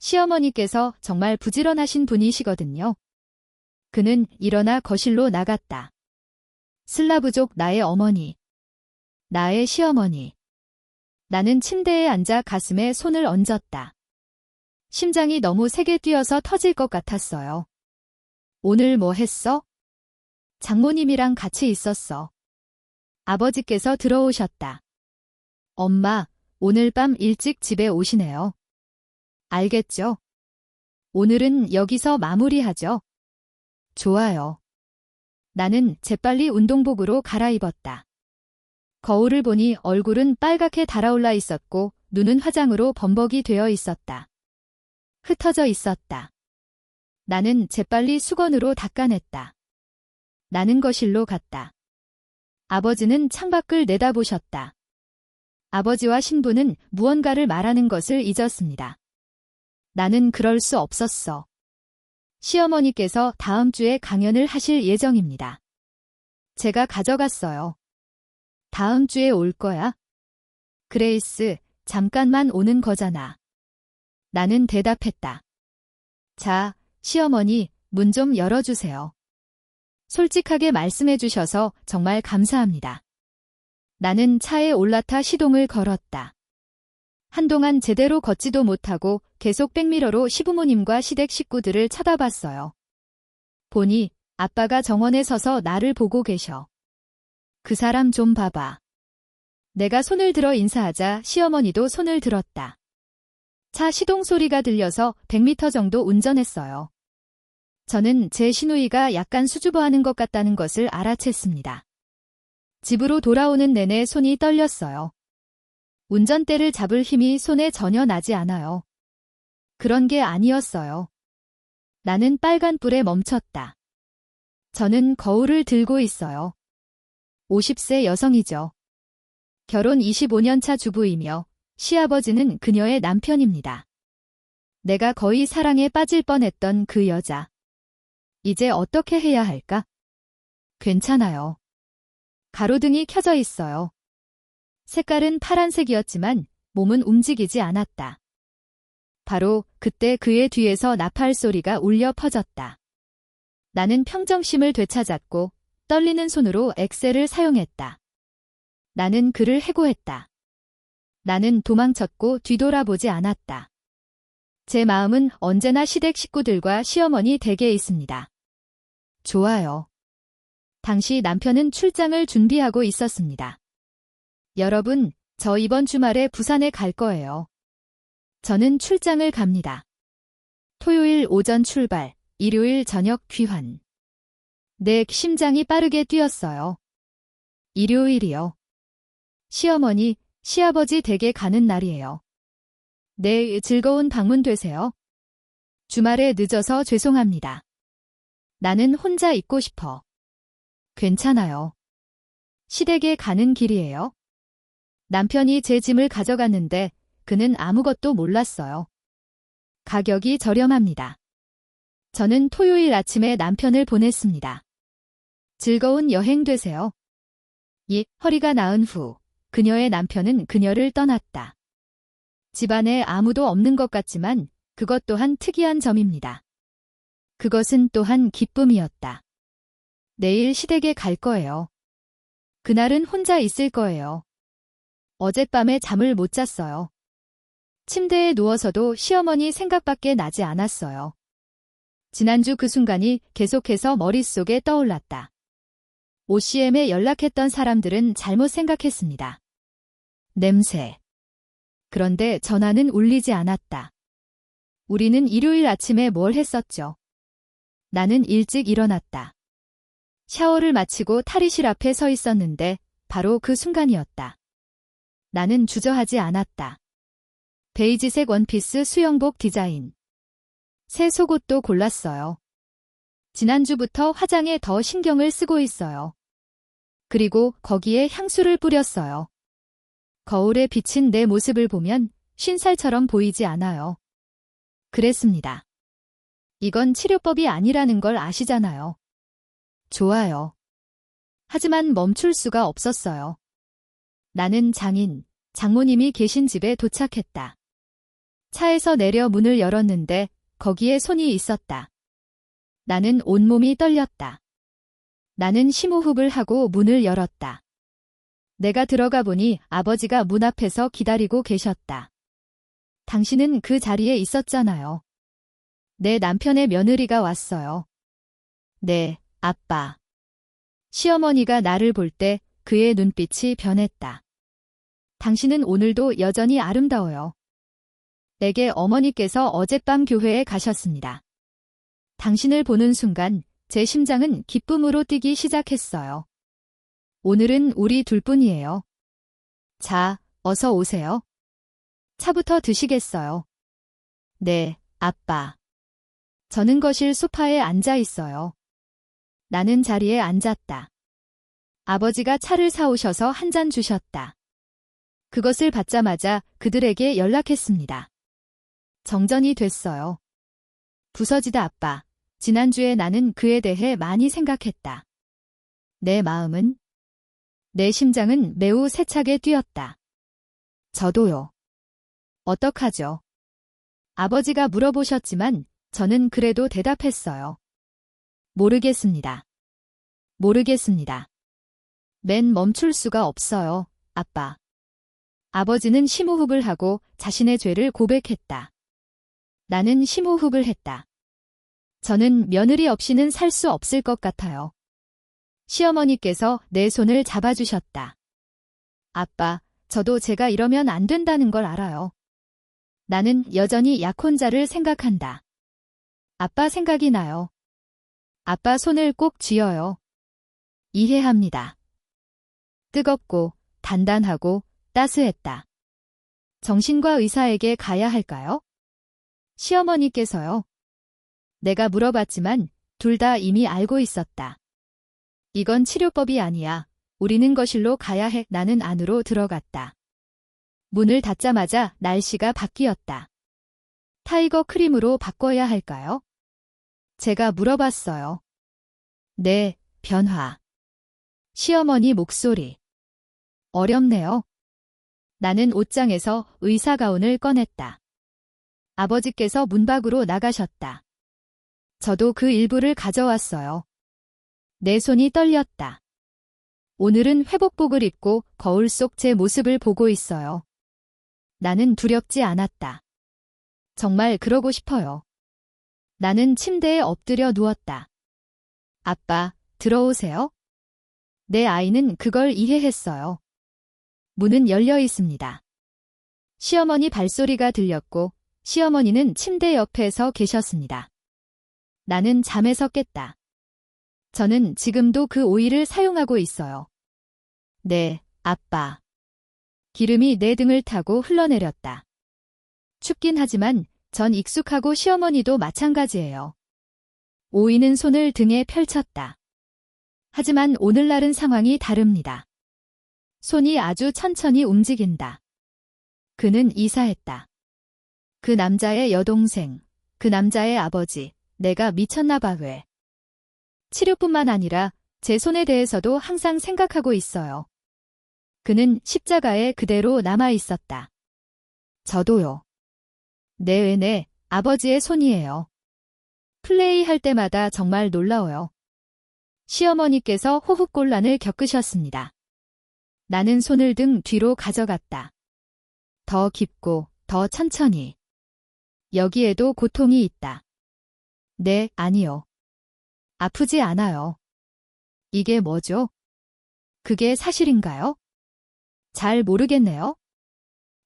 시어머니께서 정말 부지런하신 분이시거든요. 그는 일어나 거실로 나갔다. 슬라브족 나의 어머니. 나의 시어머니. 나는 침대에 앉아 가슴에 손을 얹었다. 심장이 너무 세게 뛰어서 터질 것 같았어요. 오늘 뭐 했어? 장모님이랑 같이 있었어. 아버지께서 들어오셨다. 엄마, 오늘 밤 일찍 집에 오시네요. 알겠죠? 오늘은 여기서 마무리하죠. 좋아요. 나는 재빨리 운동복으로 갈아입었다. 거울을 보니 얼굴은 빨갛게 달아올라 있었고 눈은 화장으로 범벅이 되어 있었다. 흩어져 있었다. 나는 재빨리 수건으로 닦아냈다. 나는 거실로 갔다. 아버지는 창밖을 내다보셨다. 아버지와 신부는 무언가를 말하는 것을 잊었습니다. 나는 그럴 수 없었어. 시어머니께서 다음 주에 강연을 하실 예정입니다. 제가 가져갔어요. 다음 주에 올 거야? 그레이스, 잠깐만 오는 거잖아. 나는 대답했다. 자, 시어머니, 문 좀 열어주세요. 솔직하게 말씀해 주셔서 정말 감사합니다. 나는 차에 올라타 시동을 걸었다. 한동안 제대로 걷지도 못하고 계속 백미러로 시부모님과 시댁 식구들을 쳐다봤어요. 보니 아빠가 정원에 서서 나를 보고 계셔. 그 사람 좀 봐봐. 내가 손을 들어 인사하자 시어머니도 손을 들었다. 차 시동 소리가 들려서 100m 정도 운전했어요. 저는 제 시누이가 약간 수줍어하는 것 같다는 것을 알아챘습니다. 집으로 돌아오는 내내 손이 떨렸어요. 운전대를 잡을 힘이 손에 전혀 나지 않아요. 그런 게 아니었어요. 나는 빨간 불에 멈췄다. 저는 거울을 들고 있어요. 50세 여성이죠. 결혼 25년 차 주부이며 시아버지는 그녀의 남편입니다. 내가 거의 사랑에 빠질 뻔했던 그 여자. 이제 어떻게 해야 할까? 괜찮아요. 가로등이 켜져 있어요. 색깔은 파란색이었지만 몸은 움직이지 않았다. 바로 그때 그의 뒤에서 나팔 소리가 울려 퍼졌다. 나는 평정심을 되찾았고 떨리는 손으로 엑셀을 사용했다. 나는 그를 해고했다. 나는 도망쳤고 뒤돌아보지 않았다. 제 마음은 언제나 시댁 식구들과 시어머니 댁에 있습니다. 좋아요. 당시 남편은 출장을 준비하고 있었습니다. 여러분, 저 이번 주말에 부산에 갈 거예요. 저는 출장을 갑니다. 토요일 오전 출발, 일요일 저녁 귀환. 내 심장이 빠르게 뛰었어요. 일요일이요. 시어머니, 시아버지 댁에 가는 날이에요. 네, 즐거운 방문 되세요. 주말에 늦어서 죄송합니다. 나는 혼자 있고 싶어. 괜찮아요. 시댁에 가는 길이에요. 남편이 제 짐을 가져갔는데 그는 아무것도 몰랐어요. 가격이 저렴합니다. 저는 토요일 아침에 남편을 보냈습니다. 즐거운 여행 되세요. 허리가 나은 후 그녀의 남편은 그녀를 떠났다. 집안에 아무도 없는 것 같지만 그것 또한 특이한 점입니다. 그것은 또한 기쁨이었다. 내일 시댁에 갈 거예요. 그날은 혼자 있을 거예요. 어젯밤에 잠을 못 잤어요. 침대에 누워서도 시어머니 생각밖에 나지 않았어요. 지난주 그 순간이 계속해서 머릿속에 떠올랐다. OCM에 연락했던 사람들은 잘못 생각했습니다. 냄새. 그런데 전화는 울리지 않았다. 우리는 일요일 아침에 뭘 했었죠? 나는 일찍 일어났다. 샤워를 마치고 탈의실 앞에 서 있었는데 바로 그 순간이었다. 나는 주저하지 않았다. 베이지색 원피스 수영복 디자인. 새 속옷도 골랐어요. 지난주부터 화장에 더 신경을 쓰고 있어요. 그리고 거기에 향수를 뿌렸어요. 거울에 비친 내 모습을 보면 50살처럼 보이지 않아요. 그랬습니다. 이건 치료법이 아니라는 걸 아시잖아요. 좋아요. 하지만 멈출 수가 없었어요. 나는 장모님이 계신 집에 도착했다. 차에서 내려 문을 열었는데 거기에 손이 있었다. 나는 온몸이 떨렸다. 나는 심호흡을 하고 문을 열었다. 내가 들어가 보니 아버지가 문 앞에서 기다리고 계셨다. 당신은 그 자리에 있었잖아요. 내 남편의 며느리가 왔어요. 네, 아빠. 시어머니가 나를 볼 때 그의 눈빛이 변했다. 당신은 오늘도 여전히 아름다워요. 내게 어머니께서 어젯밤 교회에 가셨습니다. 당신을 보는 순간 제 심장은 기쁨으로 뛰기 시작했어요. 오늘은 우리 둘뿐이에요. 자, 어서 오세요. 차부터 드시겠어요? 네, 아빠. 저는 거실 소파에 앉아 있어요. 나는 자리에 앉았다. 아버지가 차를 사오셔서 한 잔 주셨다. 그것을 받자마자 그들에게 연락했습니다. 정전이 됐어요. 부서지다 아빠. 지난주에 나는 그에 대해 많이 생각했다. 내 마음은, 내 심장은 매우 세차게 뛰었다. 저도요. 어떡하죠? 아버지가 물어보셨지만 저는 그래도 대답했어요. 모르겠습니다. 모르겠습니다. 맨 멈출 수가 없어요, 아빠. 아버지는 심호흡을 하고 자신의 죄를 고백했다. 나는 심호흡을 했다. 저는 며느리 없이는 살 수 없을 것 같아요. 시어머니께서 내 손을 잡아주셨다. 아빠, 저도 제가 이러면 안 된다는 걸 알아요. 나는 여전히 약혼자를 생각한다. 아빠 생각이 나요. 아빠 손을 꼭 쥐어요. 이해합니다. 뜨겁고 단단하고 따스했다. 정신과 의사에게 가야 할까요? 시어머니께서요. 내가 물어봤지만 둘 다 이미 알고 있었다. 이건 치료법이 아니야. 우리는 거실로 가야 해. 나는 안으로 들어갔다. 문을 닫자마자 날씨가 바뀌었다. 타이거 크림으로 바꿔야 할까요? 제가 물어봤어요. 네, 변화. 시어머니 목소리. 어렵네요. 나는 옷장에서 의사 가운을 꺼냈다. 아버지께서 문 밖으로 나가셨다. 저도 그 일부를 가져왔어요. 내 손이 떨렸다. 오늘은 회복복을 입고 거울 속 제 모습을 보고 있어요. 나는 두렵지 않았다. 정말 그러고 싶어요. 나는 침대에 엎드려 누웠다. 아빠, 들어오세요. 내 아이는 그걸 이해했어요. 문은 열려 있습니다. 시어머니 발소리가 들렸고 시어머니는 침대 옆에서 계셨습니다. 나는 잠에서 깼다. 저는 지금도 그 오일을 사용하고 있어요. 네, 아빠. 기름이 내 등을 타고 흘러내렸다. 춥긴 하지만 전 익숙하고 시어머니도 마찬가지예요. 오이는 손을 등에 펼쳤다. 하지만 오늘날은 상황이 다릅니다. 손이 아주 천천히 움직인다. 그는 이사했다. 그 남자의 여동생, 그 남자의 아버지, 내가 미쳤나 봐 왜. 치료뿐만 아니라 제 손에 대해서도 항상 생각하고 있어요. 그는 십자가에 그대로 남아 있었다. 저도요. 네, 아버지의 손이에요. 플레이할 때마다 정말 놀라워요. 시어머니께서 호흡곤란을 겪으셨습니다. 나는 손을 등 뒤로 가져갔다. 더 깊고 더 천천히. 여기에도 고통이 있다. 네, 아니요. 아프지 않아요. 이게 뭐죠? 그게 사실인가요? 잘 모르겠네요.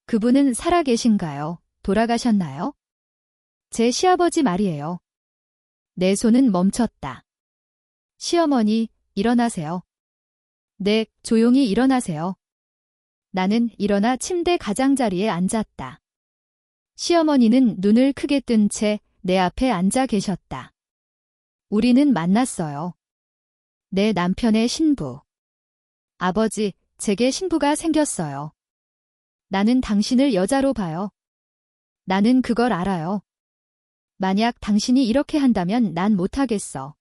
그분은 살아계신가요? 돌아가셨나요? 제 시아버지 말이에요. 내 손은 멈췄다. 시어머니, 일어나세요. 네, 조용히 일어나세요. 나는 일어나 침대 가장자리에 앉았다. 시어머니는 눈을 크게 뜬 채 내 앞에 앉아 계셨다. 우리는 만났어요. 내 남편의 신부. 아버지, 제게 신부가 생겼어요. 나는 당신을 여자로 봐요. 나는 그걸 알아요. 만약 당신이 이렇게 한다면 난 못하겠어.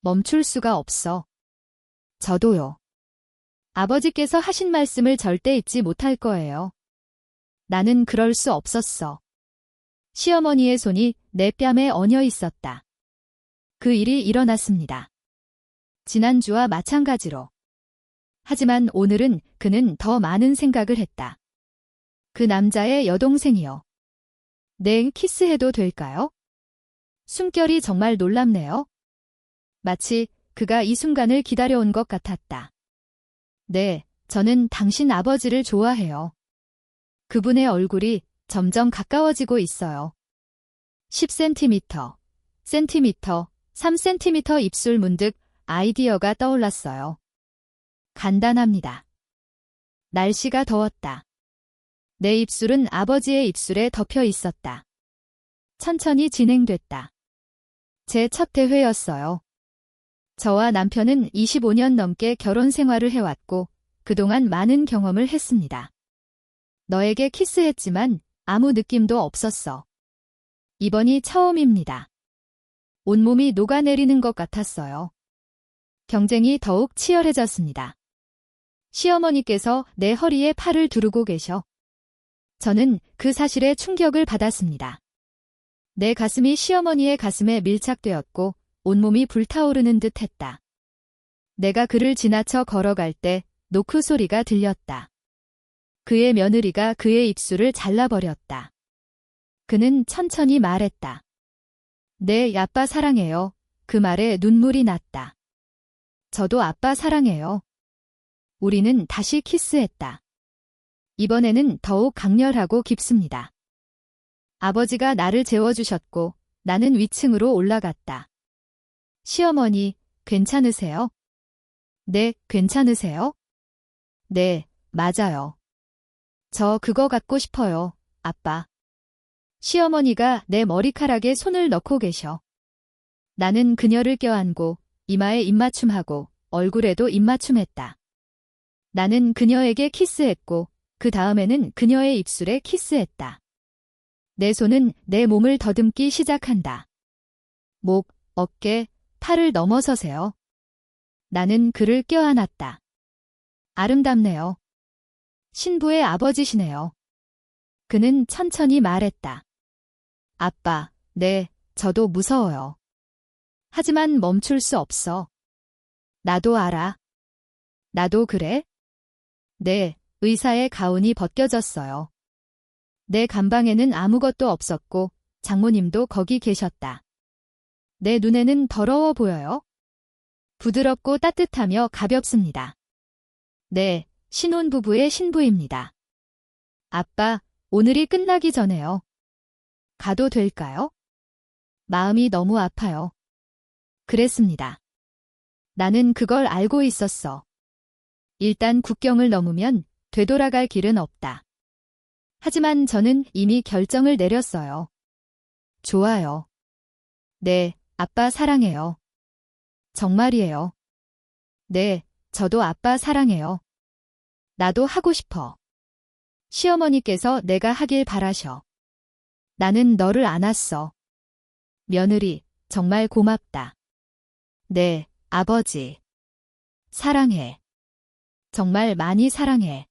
멈출 수가 없어. 저도요. 아버지께서 하신 말씀을 절대 잊지 못할 거예요. 나는 그럴 수 없었어. 시어머니의 손이 내 뺨에 얹어 있었다. 그 일이 일어났습니다. 지난주와 마찬가지로. 하지만 오늘은 그는 더 많은 생각을 했다. 그 남자의 여동생이요. 네, 키스해도 될까요? 숨결이 정말 놀랍네요. 마치 그가 이 순간을 기다려온 것 같았다. 네, 저는 당신 아버지를 좋아해요. 그분의 얼굴이 점점 가까워지고 있어요. 10cm, 센티미터, 3cm 입술 문득 아이디어가 떠올랐어요. 간단합니다. 날씨가 더웠다. 내 입술은 아버지의 입술에 덮여 있었다. 천천히 진행됐다. 제 첫 대회였어요. 저와 남편은 25년 넘게 결혼 생활을 해왔고 그동안 많은 경험을 했습니다. 너에게 키스했지만 아무 느낌도 없었어. 이번이 처음입니다. 온몸이 녹아내리는 것 같았어요. 경쟁이 더욱 치열해졌습니다. 시어머니께서 내 허리에 팔을 두르고 계셔. 저는 그 사실에 충격을 받았습니다. 내 가슴이 시어머니의 가슴에 밀착되었고 온몸이 불타오르는 듯 했다. 내가 그를 지나쳐 걸어갈 때 노크 소리가 들렸다. 그의 며느리가 그의 입술을 잘라버렸다. 그는 천천히 말했다. 네, 아빠 사랑해요. 그 말에 눈물이 났다. 저도 아빠 사랑해요. 우리는 다시 키스했다. 이번에는 더욱 강렬하고 깊습니다. 아버지가 나를 재워주셨고 나는 위층으로 올라갔다. 시어머니, 괜찮으세요? 네, 괜찮으세요? 네, 맞아요. 저 그거 갖고 싶어요, 아빠. 시어머니가 내 머리카락에 손을 넣고 계셔. 나는 그녀를 껴안고 이마에 입맞춤하고 얼굴에도 입맞춤했다. 나는 그녀에게 키스했고 그 다음에는 그녀의 입술에 키스했다. 내 손은 내 몸을 더듬기 시작한다. 목, 어깨, 팔을 넘어서세요. 나는 그를 껴안았다. 아름답네요. 신부의 아버지시네요. 그는 천천히 말했다. 아빠, 네, 저도 무서워요. 하지만 멈출 수 없어. 나도 알아. 나도 그래? 네, 의사의 가운이 벗겨졌어요. 내 감방에는 아무것도 없었고 장모님도 거기 계셨다. 내 눈에는 더러워 보여요? 부드럽고 따뜻하며 가볍습니다. 네, 신혼부부의 신부입니다. 아빠, 오늘이 끝나기 전에요. 가도 될까요? 마음이 너무 아파요. 그랬습니다. 나는 그걸 알고 있었어. 일단 국경을 넘으면 되돌아갈 길은 없다. 하지만 저는 이미 결정을 내렸어요. 좋아요. 네, 아빠 사랑해요. 정말이에요. 네, 저도 아빠 사랑해요. 나도 하고 싶어. 시어머니께서 내가 하길 바라셔. 나는 너를 안았어. 며느리, 정말 고맙다. 네, 아버지. 사랑해. 정말 많이 사랑해.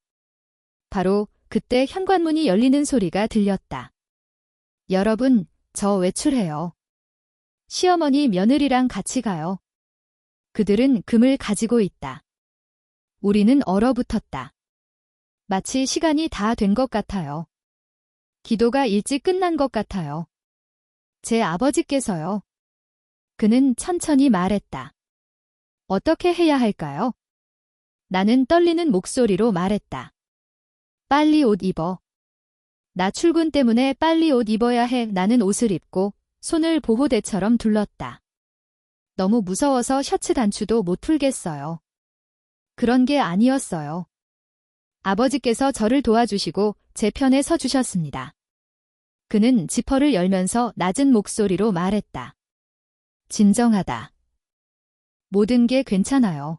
바로 그때 현관문이 열리는 소리가 들렸다. 여러분, 저 외출해요. 시어머니 며느리랑 같이 가요. 그들은 금을 가지고 있다. 우리는 얼어붙었다. 마치 시간이 다 된 것 같아요. 기도가 일찍 끝난 것 같아요. 제 아버지께서요. 그는 천천히 말했다. 어떻게 해야 할까요? 나는 떨리는 목소리로 말했다. 빨리 옷 입어. 나 출근 때문에 빨리 옷 입어야 해. 나는 옷을 입고 손을 보호대처럼 둘렀다. 너무 무서워서 셔츠 단추도 못 풀겠어요. 그런 게 아니었어요. 아버지께서 저를 도와주시고 제 편에 서 주셨습니다. 그는 지퍼를 열면서 낮은 목소리로 말했다. 진정하다. 모든 게 괜찮아요.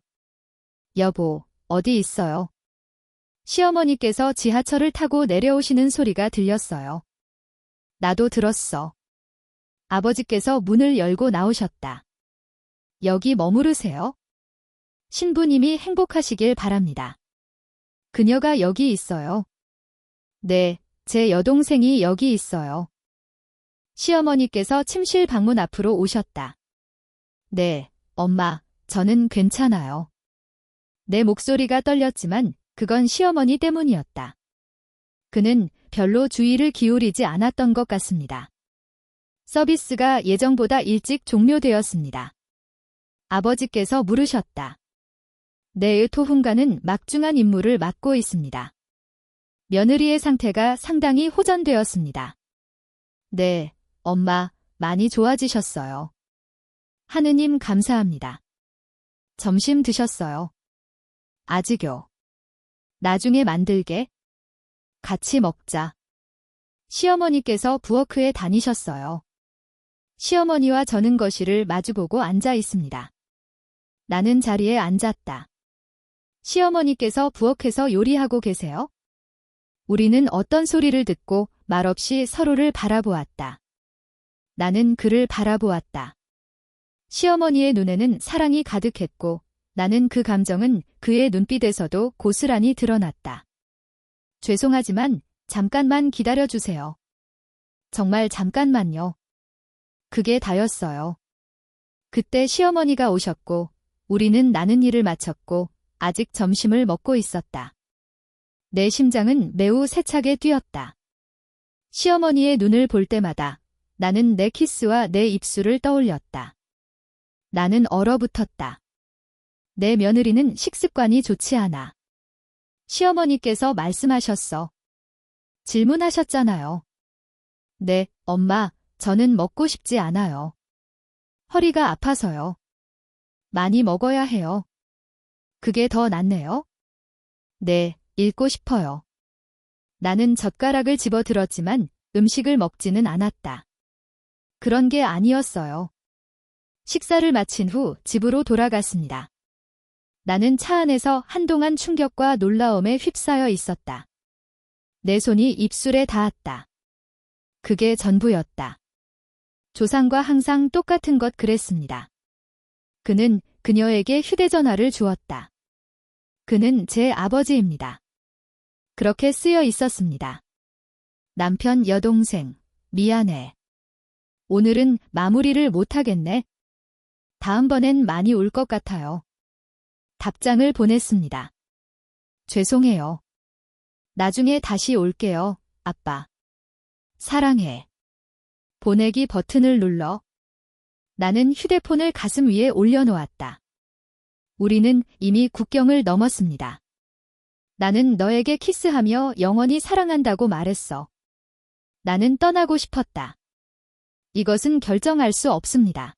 여보, 어디 있어요? 시어머니께서 지하철을 타고 내려오시는 소리가 들렸어요. 나도 들었어. 아버지께서 문을 열고 나오셨다. 여기 머무르세요. 신부님이 행복하시길 바랍니다. 그녀가 여기 있어요. 네, 제 여동생이 여기 있어요. 시어머니께서 침실 방문 앞으로 오셨다. 네, 엄마, 저는 괜찮아요. 내 목소리가 떨렸지만 그건 시어머니 때문이었다. 그는 별로 주의를 기울이지 않았던 것 같습니다. 서비스가 예정보다 일찍 종료되었습니다. 아버지께서 물으셨다. 내 토훈가는 막중한 임무를 맡고 있습니다. 며느리의 상태가 상당히 호전되었습니다. 네, 엄마, 많이 좋아지셨어요. 하느님 감사합니다. 점심 드셨어요? 아직요. 나중에 만들게. 같이 먹자. 시어머니께서 부엌에 다니셨어요. 시어머니와 저는 거실을 마주보고 앉아 있습니다. 나는 자리에 앉았다. 시어머니께서 부엌에서 요리하고 계세요? 우리는 어떤 소리를 듣고 말없이 서로를 바라보았다. 나는 그를 바라보았다. 시어머니의 눈에는 사랑이 가득했고 나는 그 감정은 그의 눈빛에서도 고스란히 드러났다. 죄송하지만 잠깐만 기다려주세요. 정말 잠깐만요. 그게 다였어요. 그때 시어머니가 오셨고 우리는 나는 일을 마쳤고 아직 점심을 먹고 있었다. 내 심장은 매우 세차게 뛰었다. 시어머니의 눈을 볼 때마다 나는 내 키스와 내 입술을 떠올렸다. 나는 얼어붙었다. 내 며느리는 식습관이 좋지 않아. 시어머니께서 말씀하셨어. 질문하셨잖아요. 네, 엄마, 저는 먹고 싶지 않아요. 허리가 아파서요. 많이 먹어야 해요. 그게 더 낫네요. 네, 읽고 싶어요. 나는 젓가락을 집어들었지만 음식을 먹지는 않았다. 그런 게 아니었어요. 식사를 마친 후 집으로 돌아갔습니다. 나는 차 안에서 한동안 충격과 놀라움에 휩싸여 있었다. 내 손이 입술에 닿았다. 그게 전부였다. 조상과 항상 똑같은 것 그랬습니다. 그는 그녀에게 휴대전화를 주었다. 그는 제 아버지입니다. 그렇게 쓰여 있었습니다. 남편 여동생, 미안해. 오늘은 마무리를 못하겠네. 다음번엔 많이 올 것 같아요. 답장을 보냈습니다. 죄송해요. 나중에 다시 올게요, 아빠. 사랑해. 보내기 버튼을 눌러. 나는 휴대폰을 가슴 위에 올려놓았다. 우리는 이미 국경을 넘었습니다. 나는 너에게 키스하며 영원히 사랑한다고 말했어. 나는 떠나고 싶었다. 이것은 결정할 수 없습니다.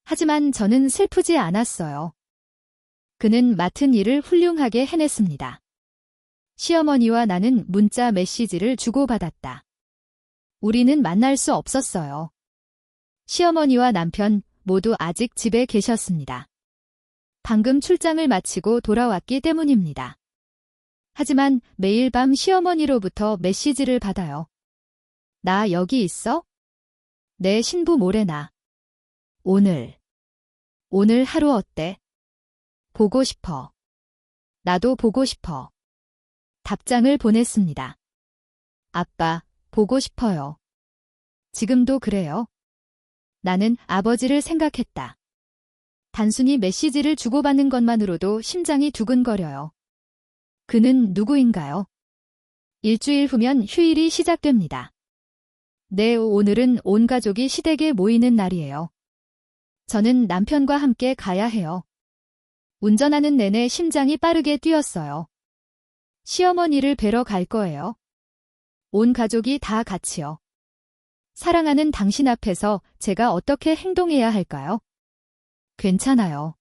하지만 저는 슬프지 않았어요. 그는 맡은 일을 훌륭하게 해냈습니다. 시어머니와 나는 문자 메시지를 주고받았다. 우리는 만날 수 없었어요. 시어머니와 남편 모두 아직 집에 계셨습니다. 방금 출장을 마치고 돌아왔기 때문입니다. 하지만 매일 밤 시어머니로부터 메시지를 받아요. 나 여기 있어? 내 신부 모레나. 오늘 하루 어때? 보고 싶어. 나도 보고 싶어. 답장을 보냈습니다. 아빠, 보고 싶어요. 지금도 그래요? 나는 아버지를 생각했다. 단순히 메시지를 주고받는 것만으로도 심장이 두근거려요. 그는 누구인가요? 일주일 후면 휴일이 시작됩니다. 네, 오늘은 온 가족이 시댁에 모이는 날이에요. 저는 남편과 함께 가야 해요. 운전하는 내내 심장이 빠르게 뛰었어요. 시어머니를 뵈러 갈 거예요. 온 가족이 다 같이요. 사랑하는 당신 앞에서 제가 어떻게 행동해야 할까요? 괜찮아요.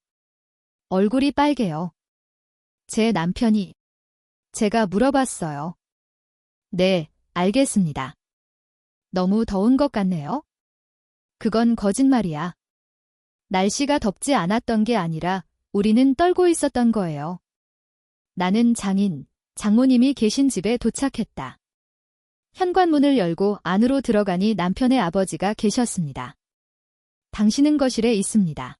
얼굴이 빨개요. 제 남편이. 제가 물어봤어요. 네, 알겠습니다. 너무 더운 것 같네요. 그건 거짓말이야. 날씨가 덥지 않았던 게 아니라 우리는 떨고 있었던 거예요. 나는 장모님이 계신 집에 도착했다. 현관문을 열고 안으로 들어가니 남편의 아버지가 계셨습니다. 당신은 거실에 있습니다.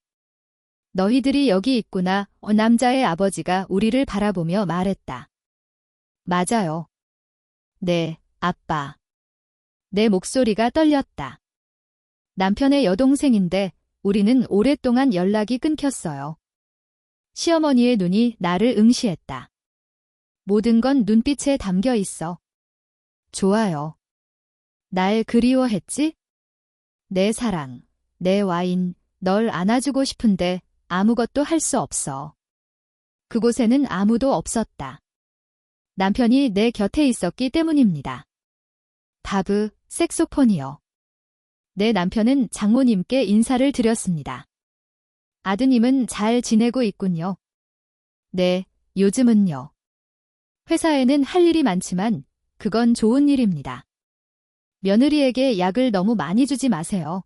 너희들이 여기 있구나. 남자의 아버지가 우리를 바라보며 말했다. 맞아요. 네, 아빠. 내 목소리가 떨렸다. 남편의 여동생인데 우리는 오랫동안 연락이 끊겼어요. 시어머니의 눈이 나를 응시했다. 모든 건 눈빛에 담겨 있어. 좋아요. 날 그리워했지? 내 사랑, 내 와인, 널 안아주고 싶은데 아무것도 할 수 없어. 그곳에는 아무도 없었다. 남편이 내 곁에 있었기 때문입니다. 바브, 색소폰이요. 내 남편은 장모님께 인사를 드렸습니다. 아드님은 잘 지내고 있군요. 네, 요즘은요. 회사에는 할 일이 많지만 그건 좋은 일입니다. 며느리에게 약을 너무 많이 주지 마세요.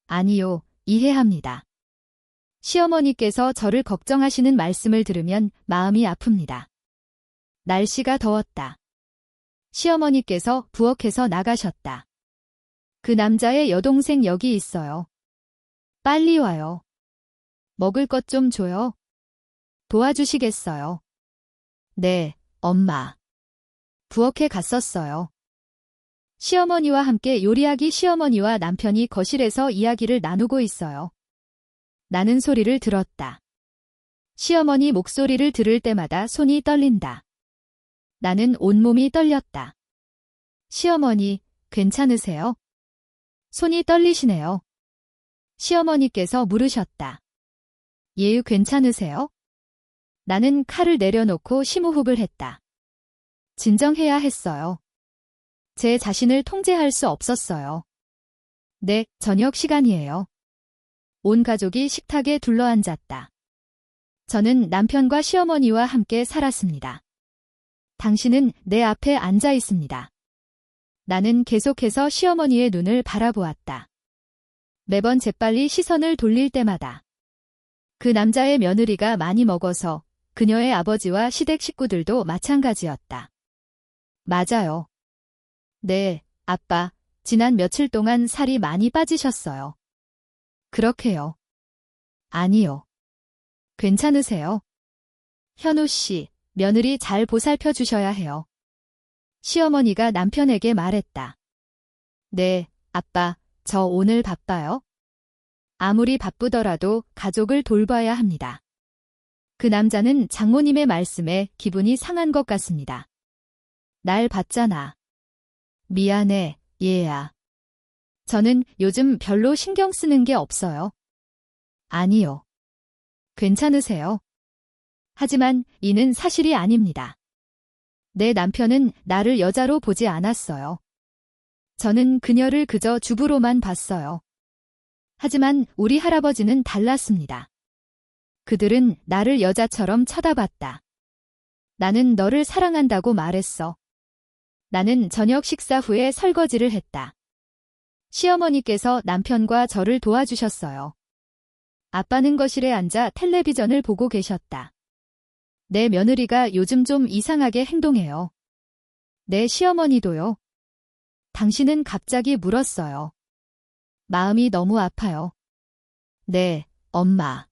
아니요, 이해합니다. 시어머니께서 저를 걱정하시는 말씀을 들으면 마음이 아픕니다. 날씨가 더웠다. 시어머니께서 부엌에서 나가셨다. 그 남자의 여동생 여기 있어요. 빨리 와요. 먹을 것 좀 줘요. 도와주시겠어요? 네, 엄마. 부엌에 갔었어요. 시어머니와 함께 요리하기. 시어머니와 남편이 거실에서 이야기를 나누고 있어요. 나는 소리를 들었다. 시어머니 목소리를 들을 때마다 손이 떨린다. 나는 온몸이 떨렸다. 시어머니, 괜찮으세요? 손이 떨리시네요. 시어머니께서 물으셨다. 예유 괜찮으세요? 나는 칼을 내려놓고 심호흡을 했다. 진정해야 했어요. 제 자신을 통제할 수 없었어요. 네, 저녁 시간이에요. 온 가족이 식탁에 둘러앉았다. 저는 남편과 시어머니와 함께 살았습니다. 당신은 내 앞에 앉아 있습니다. 나는 계속해서 시어머니의 눈을 바라보았다. 매번 재빨리 시선을 돌릴 때마다 그 남자의 며느리가 많이 먹어서 그녀의 아버지와 시댁 식구들도 마찬가지였다. 맞아요. 네, 아빠, 지난 며칠 동안 살이 많이 빠지셨어요. 그렇게요. 아니요. 괜찮으세요? 현우 씨, 며느리 잘 보살펴 주셔야 해요. 시어머니가 남편에게 말했다. 네, 아빠, 저 오늘 바빠요. 아무리 바쁘더라도 가족을 돌봐야 합니다. 그 남자는 장모님의 말씀에 기분이 상한 것 같습니다. 날 봤잖아. 미안해, 얘야. 저는 요즘 별로 신경 쓰는 게 없어요. 아니요. 괜찮으세요? 하지만 이는 사실이 아닙니다. 내 남편은 나를 여자로 보지 않았어요. 저는 그녀를 그저 주부로만 봤어요. 하지만 우리 할아버지는 달랐습니다. 그들은 나를 여자처럼 쳐다봤다. 나는 너를 사랑한다고 말했어. 나는 저녁 식사 후에 설거지를 했다. 시어머니께서 남편과 저를 도와주셨어요. 아빠는 거실에 앉아 텔레비전을 보고 계셨다. 내 며느리가 요즘 좀 이상하게 행동해요. 내 시어머니도요. 당신은 갑자기 물었어요. 마음이 너무 아파요. 네, 엄마.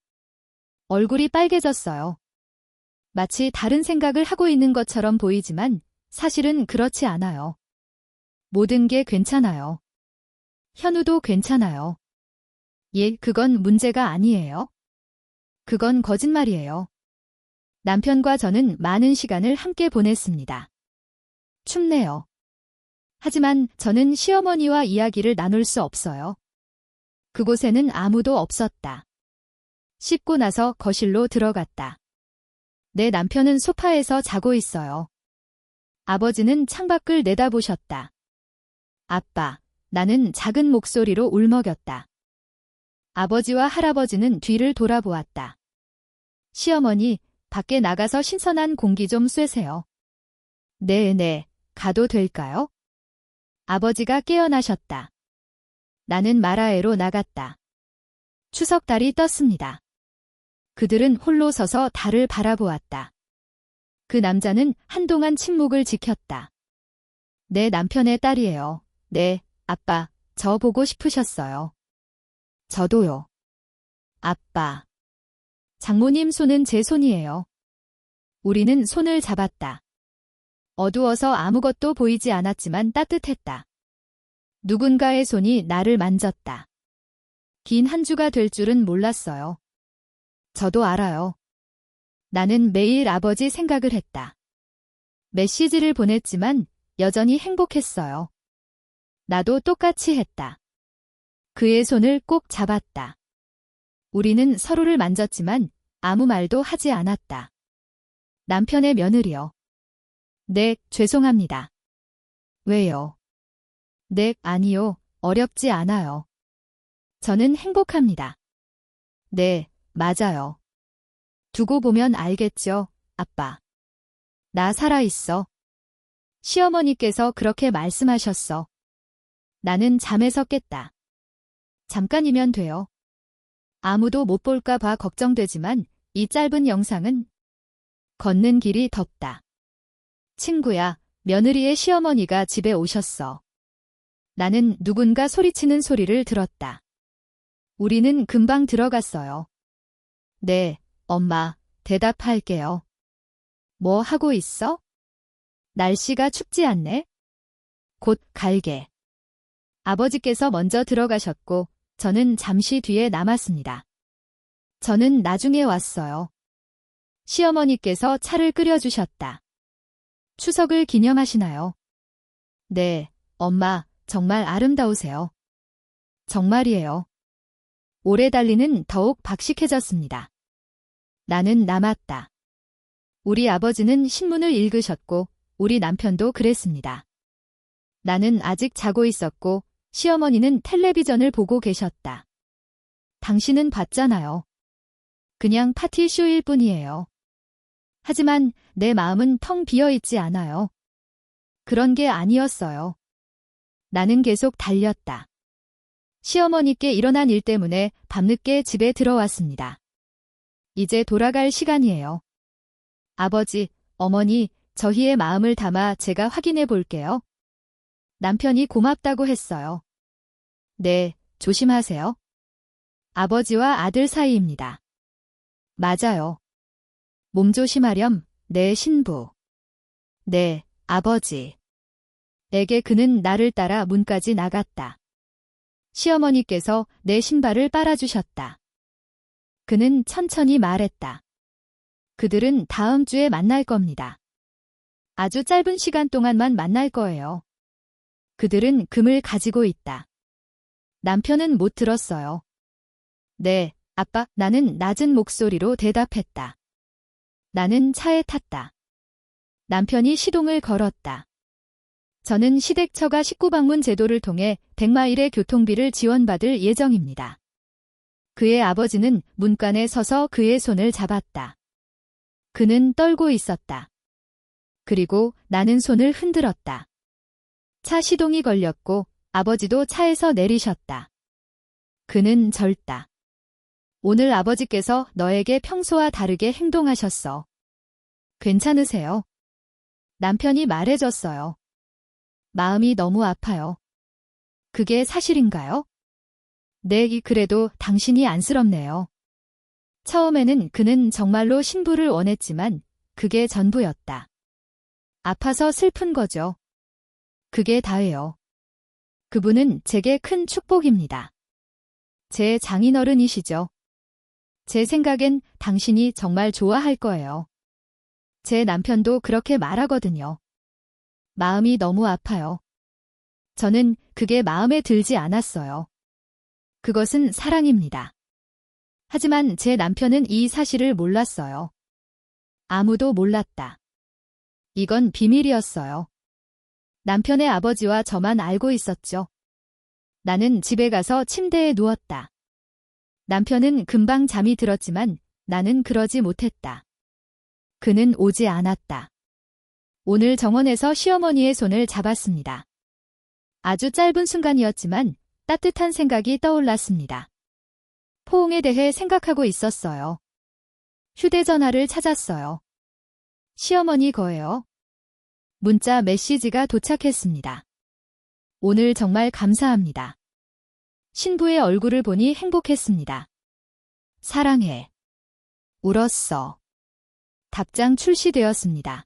얼굴이 빨개졌어요. 마치 다른 생각을 하고 있는 것처럼 보이지만 사실은 그렇지 않아요. 모든 게 괜찮아요. 현우도 괜찮아요. 예, 그건 문제가 아니에요. 그건 거짓말이에요. 남편과 저는 많은 시간을 함께 보냈습니다. 춥네요. 하지만 저는 시어머니와 이야기를 나눌 수 없어요. 그곳에는 아무도 없었다. 씻고 나서 거실로 들어갔다. 내 남편은 소파에서 자고 있어요. 아버지는 창밖을 내다보셨다. 아빠, 나는 작은 목소리로 울먹였다. 아버지와 할아버지는 뒤를 돌아보았다. 시어머니, 밖에 나가서 신선한 공기 좀 쐬세요. 네, 가도 될까요? 아버지가 깨어나셨다. 나는 마라에로 나갔다. 추석달이 떴습니다. 그들은 홀로 서서 달을 바라보았다. 그 남자는 한동안 침묵을 지켰다. 내 남편의 딸이에요. 네, 아빠, 저 보고 싶으셨어요. 저도요. 아빠. 장모님 손은 제 손이에요. 우리는 손을 잡았다. 어두워서 아무것도 보이지 않았지만 따뜻했다. 누군가의 손이 나를 만졌다. 긴 한 주가 될 줄은 몰랐어요. 저도 알아요. 나는 매일 아버지 생각을 했다. 메시지를 보냈지만 여전히 행복했어요. 나도 똑같이 했다. 그의 손을 꼭 잡았다. 우리는 서로를 만졌지만 아무 말도 하지 않았다. 남편의 며느리요. 네, 죄송합니다. 왜요? 네, 아니요. 어렵지 않아요. 저는 행복합니다. 네, 맞아요. 두고 보면 알겠죠, 아빠. 나 살아있어. 시어머니께서 그렇게 말씀하셨어. 나는 잠에서 깼다. 잠깐이면 돼요. 아무도 못 볼까 봐 걱정되지만 이 짧은 영상은 걷는 길이 덥다. 친구야, 며느리의 시어머니가 집에 오셨어. 나는 누군가 소리치는 소리를 들었다. 우리는 금방 들어갔어요. 네, 엄마, 대답할게요. 뭐 하고 있어? 날씨가 춥지 않네? 곧 갈게. 아버지께서 먼저 들어가셨고 저는 잠시 뒤에 남았습니다. 저는 나중에 왔어요. 시어머니께서 차를 끓여주셨다. 추석을 기념하시나요? 네, 엄마, 정말 아름다우세요. 정말이에요. 올해 달리는 더욱 박식해졌습니다. 나는 남았다. 우리 아버지는 신문을 읽으셨고 우리 남편도 그랬습니다. 나는 아직 자고 있었고 시어머니는 텔레비전을 보고 계셨다. 당신은 봤잖아요. 그냥 파티쇼일 뿐이에요. 하지만 내 마음은 텅 비어 있지 않아요. 그런 게 아니었어요. 나는 계속 달렸다. 시어머니께 일어난 일 때문에 밤늦게 집에 들어왔습니다. 이제 돌아갈 시간이에요. 아버지, 어머니, 저희의 마음을 담아 제가 확인해 볼게요. 남편이 고맙다고 했어요. 네, 조심하세요. 아버지와 아들 사이입니다. 맞아요. 몸조심하렴, 내 신부. 네, 아버지. 에게 그는 나를 따라 문까지 나갔다. 시어머니께서 내 신발을 빨아주셨다. 그는 천천히 말했다. 그들은 다음 주에 만날 겁니다. 아주 짧은 시간 동안만 만날 거예요. 그들은 금을 가지고 있다. 남편은 못 들었어요. 네, 아빠, 나는 낮은 목소리로 대답했다. 나는 차에 탔다. 남편이 시동을 걸었다. 저는 시댁처가 식구방문 제도를 통해 100마일의 교통비를 지원받을 예정입니다. 그의 아버지는 문간에 서서 그의 손을 잡았다. 그는 떨고 있었다. 그리고 나는 손을 흔들었다. 차 시동이 걸렸고 아버지도 차에서 내리셨다. 그는 절다. 오늘 아버지께서 너에게 평소와 다르게 행동하셨어. 괜찮으세요? 남편이 말해줬어요. 마음이 너무 아파요. 그게 사실인가요? 네, 그래도 당신이 안쓰럽네요. 처음에는 그는 정말로 신부를 원했지만 그게 전부였다. 아파서 슬픈 거죠. 그게 다예요. 그분은 제게 큰 축복입니다. 제 장인어른이시죠. 제 생각엔 당신이 정말 좋아할 거예요. 제 남편도 그렇게 말하거든요. 마음이 너무 아파요. 저는 그게 마음에 들지 않았어요. 그것은 사랑입니다. 하지만 제 남편은 이 사실을 몰랐어요. 아무도 몰랐다. 이건 비밀이었어요. 남편의 아버지와 저만 알고 있었죠. 나는 집에 가서 침대에 누웠다. 남편은 금방 잠이 들었지만 나는 그러지 못했다. 그는 오지 않았다. 오늘 정원에서 시어머니의 손을 잡았습니다. 아주 짧은 순간이었지만 따뜻한 생각이 떠올랐습니다. 포옹에 대해 생각하고 있었어요. 휴대전화를 찾았어요. 시어머니 거예요. 문자 메시지가 도착했습니다. 오늘 정말 감사합니다. 신부의 얼굴을 보니 행복했습니다. 사랑해. 울었어. 답장 출시되었습니다.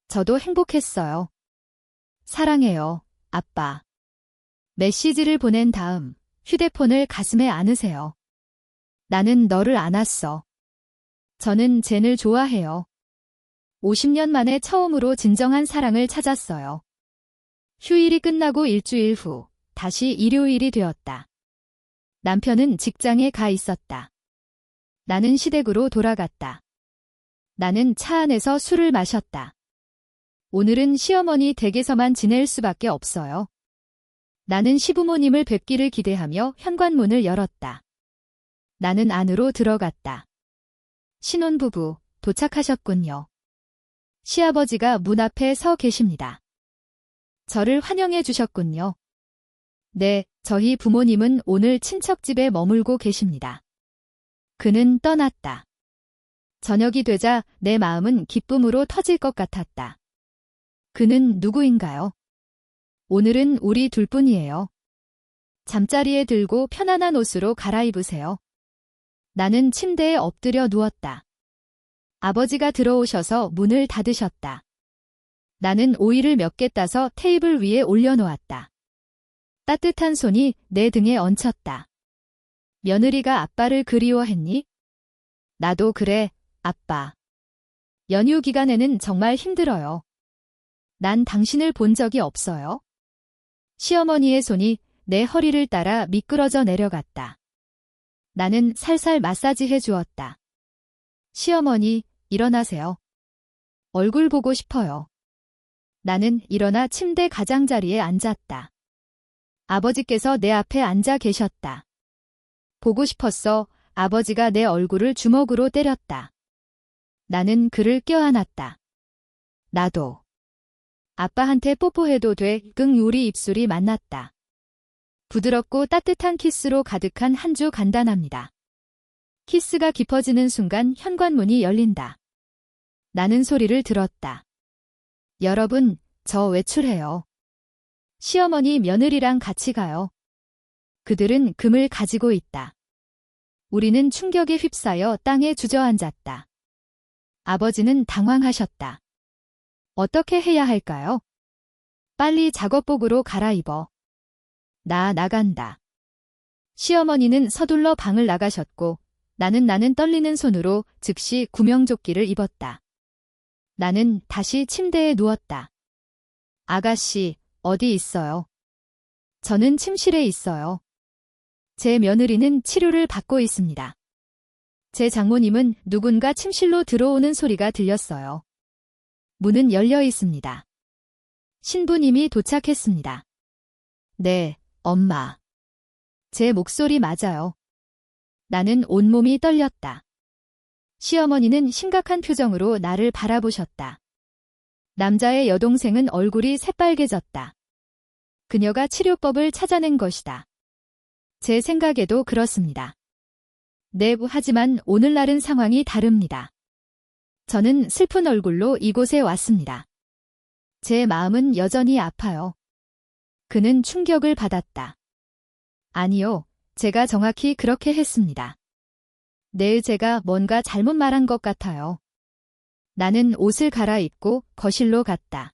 저도 행복했어요. 사랑해요, 아빠. 메시지를 보낸 다음 휴대폰을 가슴에 안으세요. 나는 너를 안았어. 저는 젠을 좋아해요. 50년 만에 처음으로 진정한 사랑을 찾았어요. 휴일이 끝나고 일주일 후 다시 일요일이 되었다. 남편은 직장에 가 있었다. 나는 시댁으로 돌아갔다. 나는 차 안에서 술을 마셨다. 오늘은 시어머니 댁에서만 지낼 수밖에 없어요. 나는 시부모님을 뵙기를 기대하며 현관문을 열었다. 나는 안으로 들어갔다. 신혼부부 도착하셨군요. 시아버지가 문 앞에 서 계십니다. 저를 환영해 주셨군요. 네, 저희 부모님은 오늘 친척집에 머물고 계십니다. 그는 떠났다. 저녁이 되자 내 마음은 기쁨으로 터질 것 같았다. 그는 누구인가요? 오늘은 우리 둘뿐이에요. 잠자리에 들고 편안한 옷으로 갈아입으세요. 나는 침대에 엎드려 누웠다. 아버지가 들어오셔서 문을 닫으셨다. 나는 오이를 몇 개 따서 테이블 위에 올려놓았다. 따뜻한 손이 내 등에 얹혔다. 며느리가 아빠를 그리워했니? 나도 그래, 아빠. 연휴 기간에는 정말 힘들어요. 난 당신을 본 적이 없어요. 시어머니의 손이 내 허리를 따라 미끄러져 내려갔다. 나는 살살 마사지해 주었다. 시어머니, 일어나세요. 얼굴 보고 싶어요. 나는 일어나 침대 가장자리에 앉았다. 아버지께서 내 앞에 앉아 계셨다. 보고 싶었어. 아버지가 내 얼굴을 주먹으로 때렸다. 나는 그를 껴안았다. 나도. 아빠한테 뽀뽀해도 돼. 끙 우리 입술이 만났다. 부드럽고 따뜻한 키스로 가득한 한 주 간단합니다. 키스가 깊어지는 순간 현관문이 열린다. 나는 소리를 들었다. 여러분, 저 외출해요. 시어머니 며느리랑 같이 가요. 그들은 금을 가지고 있다. 우리는 충격에 휩싸여 땅에 주저앉았다. 아버지는 당황하셨다. 어떻게 해야 할까요? 빨리 작업복으로 갈아입어. 나 나간다. 시어머니는 서둘러 방을 나가셨고 나는 떨리는 손으로 즉시 구명조끼를 입었다. 나는 다시 침대에 누웠다. 아가씨, 어디 있어요? 저는 침실에 있어요. 제 며느리는 치료를 받고 있습니다. 제 장모님은 누군가 침실로 들어오는 소리가 들렸어요. 문은 열려 있습니다. 신부님이 도착했습니다. 네, 엄마. 제 목소리 맞아요. 나는 온몸이 떨렸다. 시어머니는 심각한 표정으로 나를 바라보셨다. 남자의 여동생은 얼굴이 새빨개졌다. 그녀가 치료법을 찾아낸 것이다. 제 생각에도 그렇습니다. 네, 하지만 오늘날은 상황이 다릅니다. 저는 슬픈 얼굴로 이곳에 왔습니다. 제 마음은 여전히 아파요. 그는 충격을 받았다. 아니요, 제가 정확히 그렇게 했습니다. 네, 제가 뭔가 잘못 말한 것 같아요. 나는 옷을 갈아입고 거실로 갔다.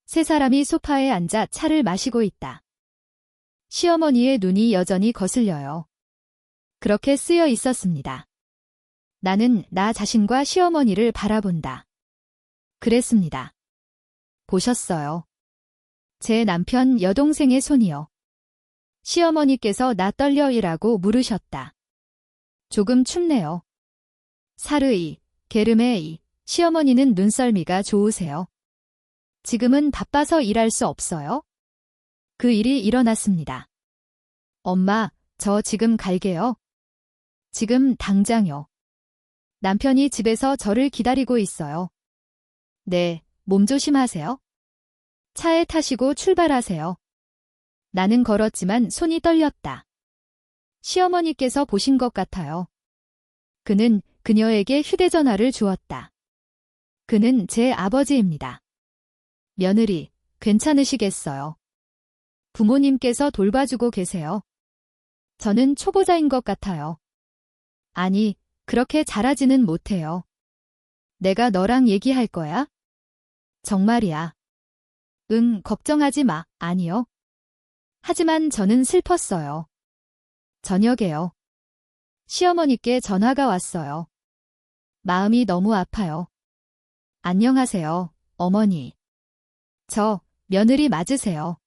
세 사람이 소파에 앉아 차를 마시고 있다. 시어머니의 눈이 여전히 거슬려요. 그렇게 쓰여 있었습니다. 나는 나 자신과 시어머니를 바라본다. 그랬습니다. 보셨어요? 제 남편 여동생의 손이요. 시어머니께서 나 떨려이라고 물으셨다. 조금 춥네요. 사르이, 게르메이, 시어머니는 눈썰미가 좋으세요. 지금은 바빠서 일할 수 없어요? 그 일이 일어났습니다. 엄마, 저 지금 갈게요. 지금 당장요. 남편이 집에서 저를 기다리고 있어요. 네, 몸 조심하세요. 차에 타시고 출발하세요. 나는 걸었지만 손이 떨렸다. 시어머니께서 보신 것 같아요. 그는 그녀에게 휴대전화를 주었다. 그는 제 아버지입니다. 며느리, 괜찮으시겠어요? 부모님께서 돌봐주고 계세요. 저는 초보자인 것 같아요. 아니, 그렇게 잘하지는 못해요. 내가 너랑 얘기할 거야? 정말이야. 응, 걱정하지 마. 아니요. 하지만 저는 슬펐어요. 저녁에요. 시어머니께 전화가 왔어요. 마음이 너무 아파요. 안녕하세요, 어머니. 저, 며느리 맞으세요?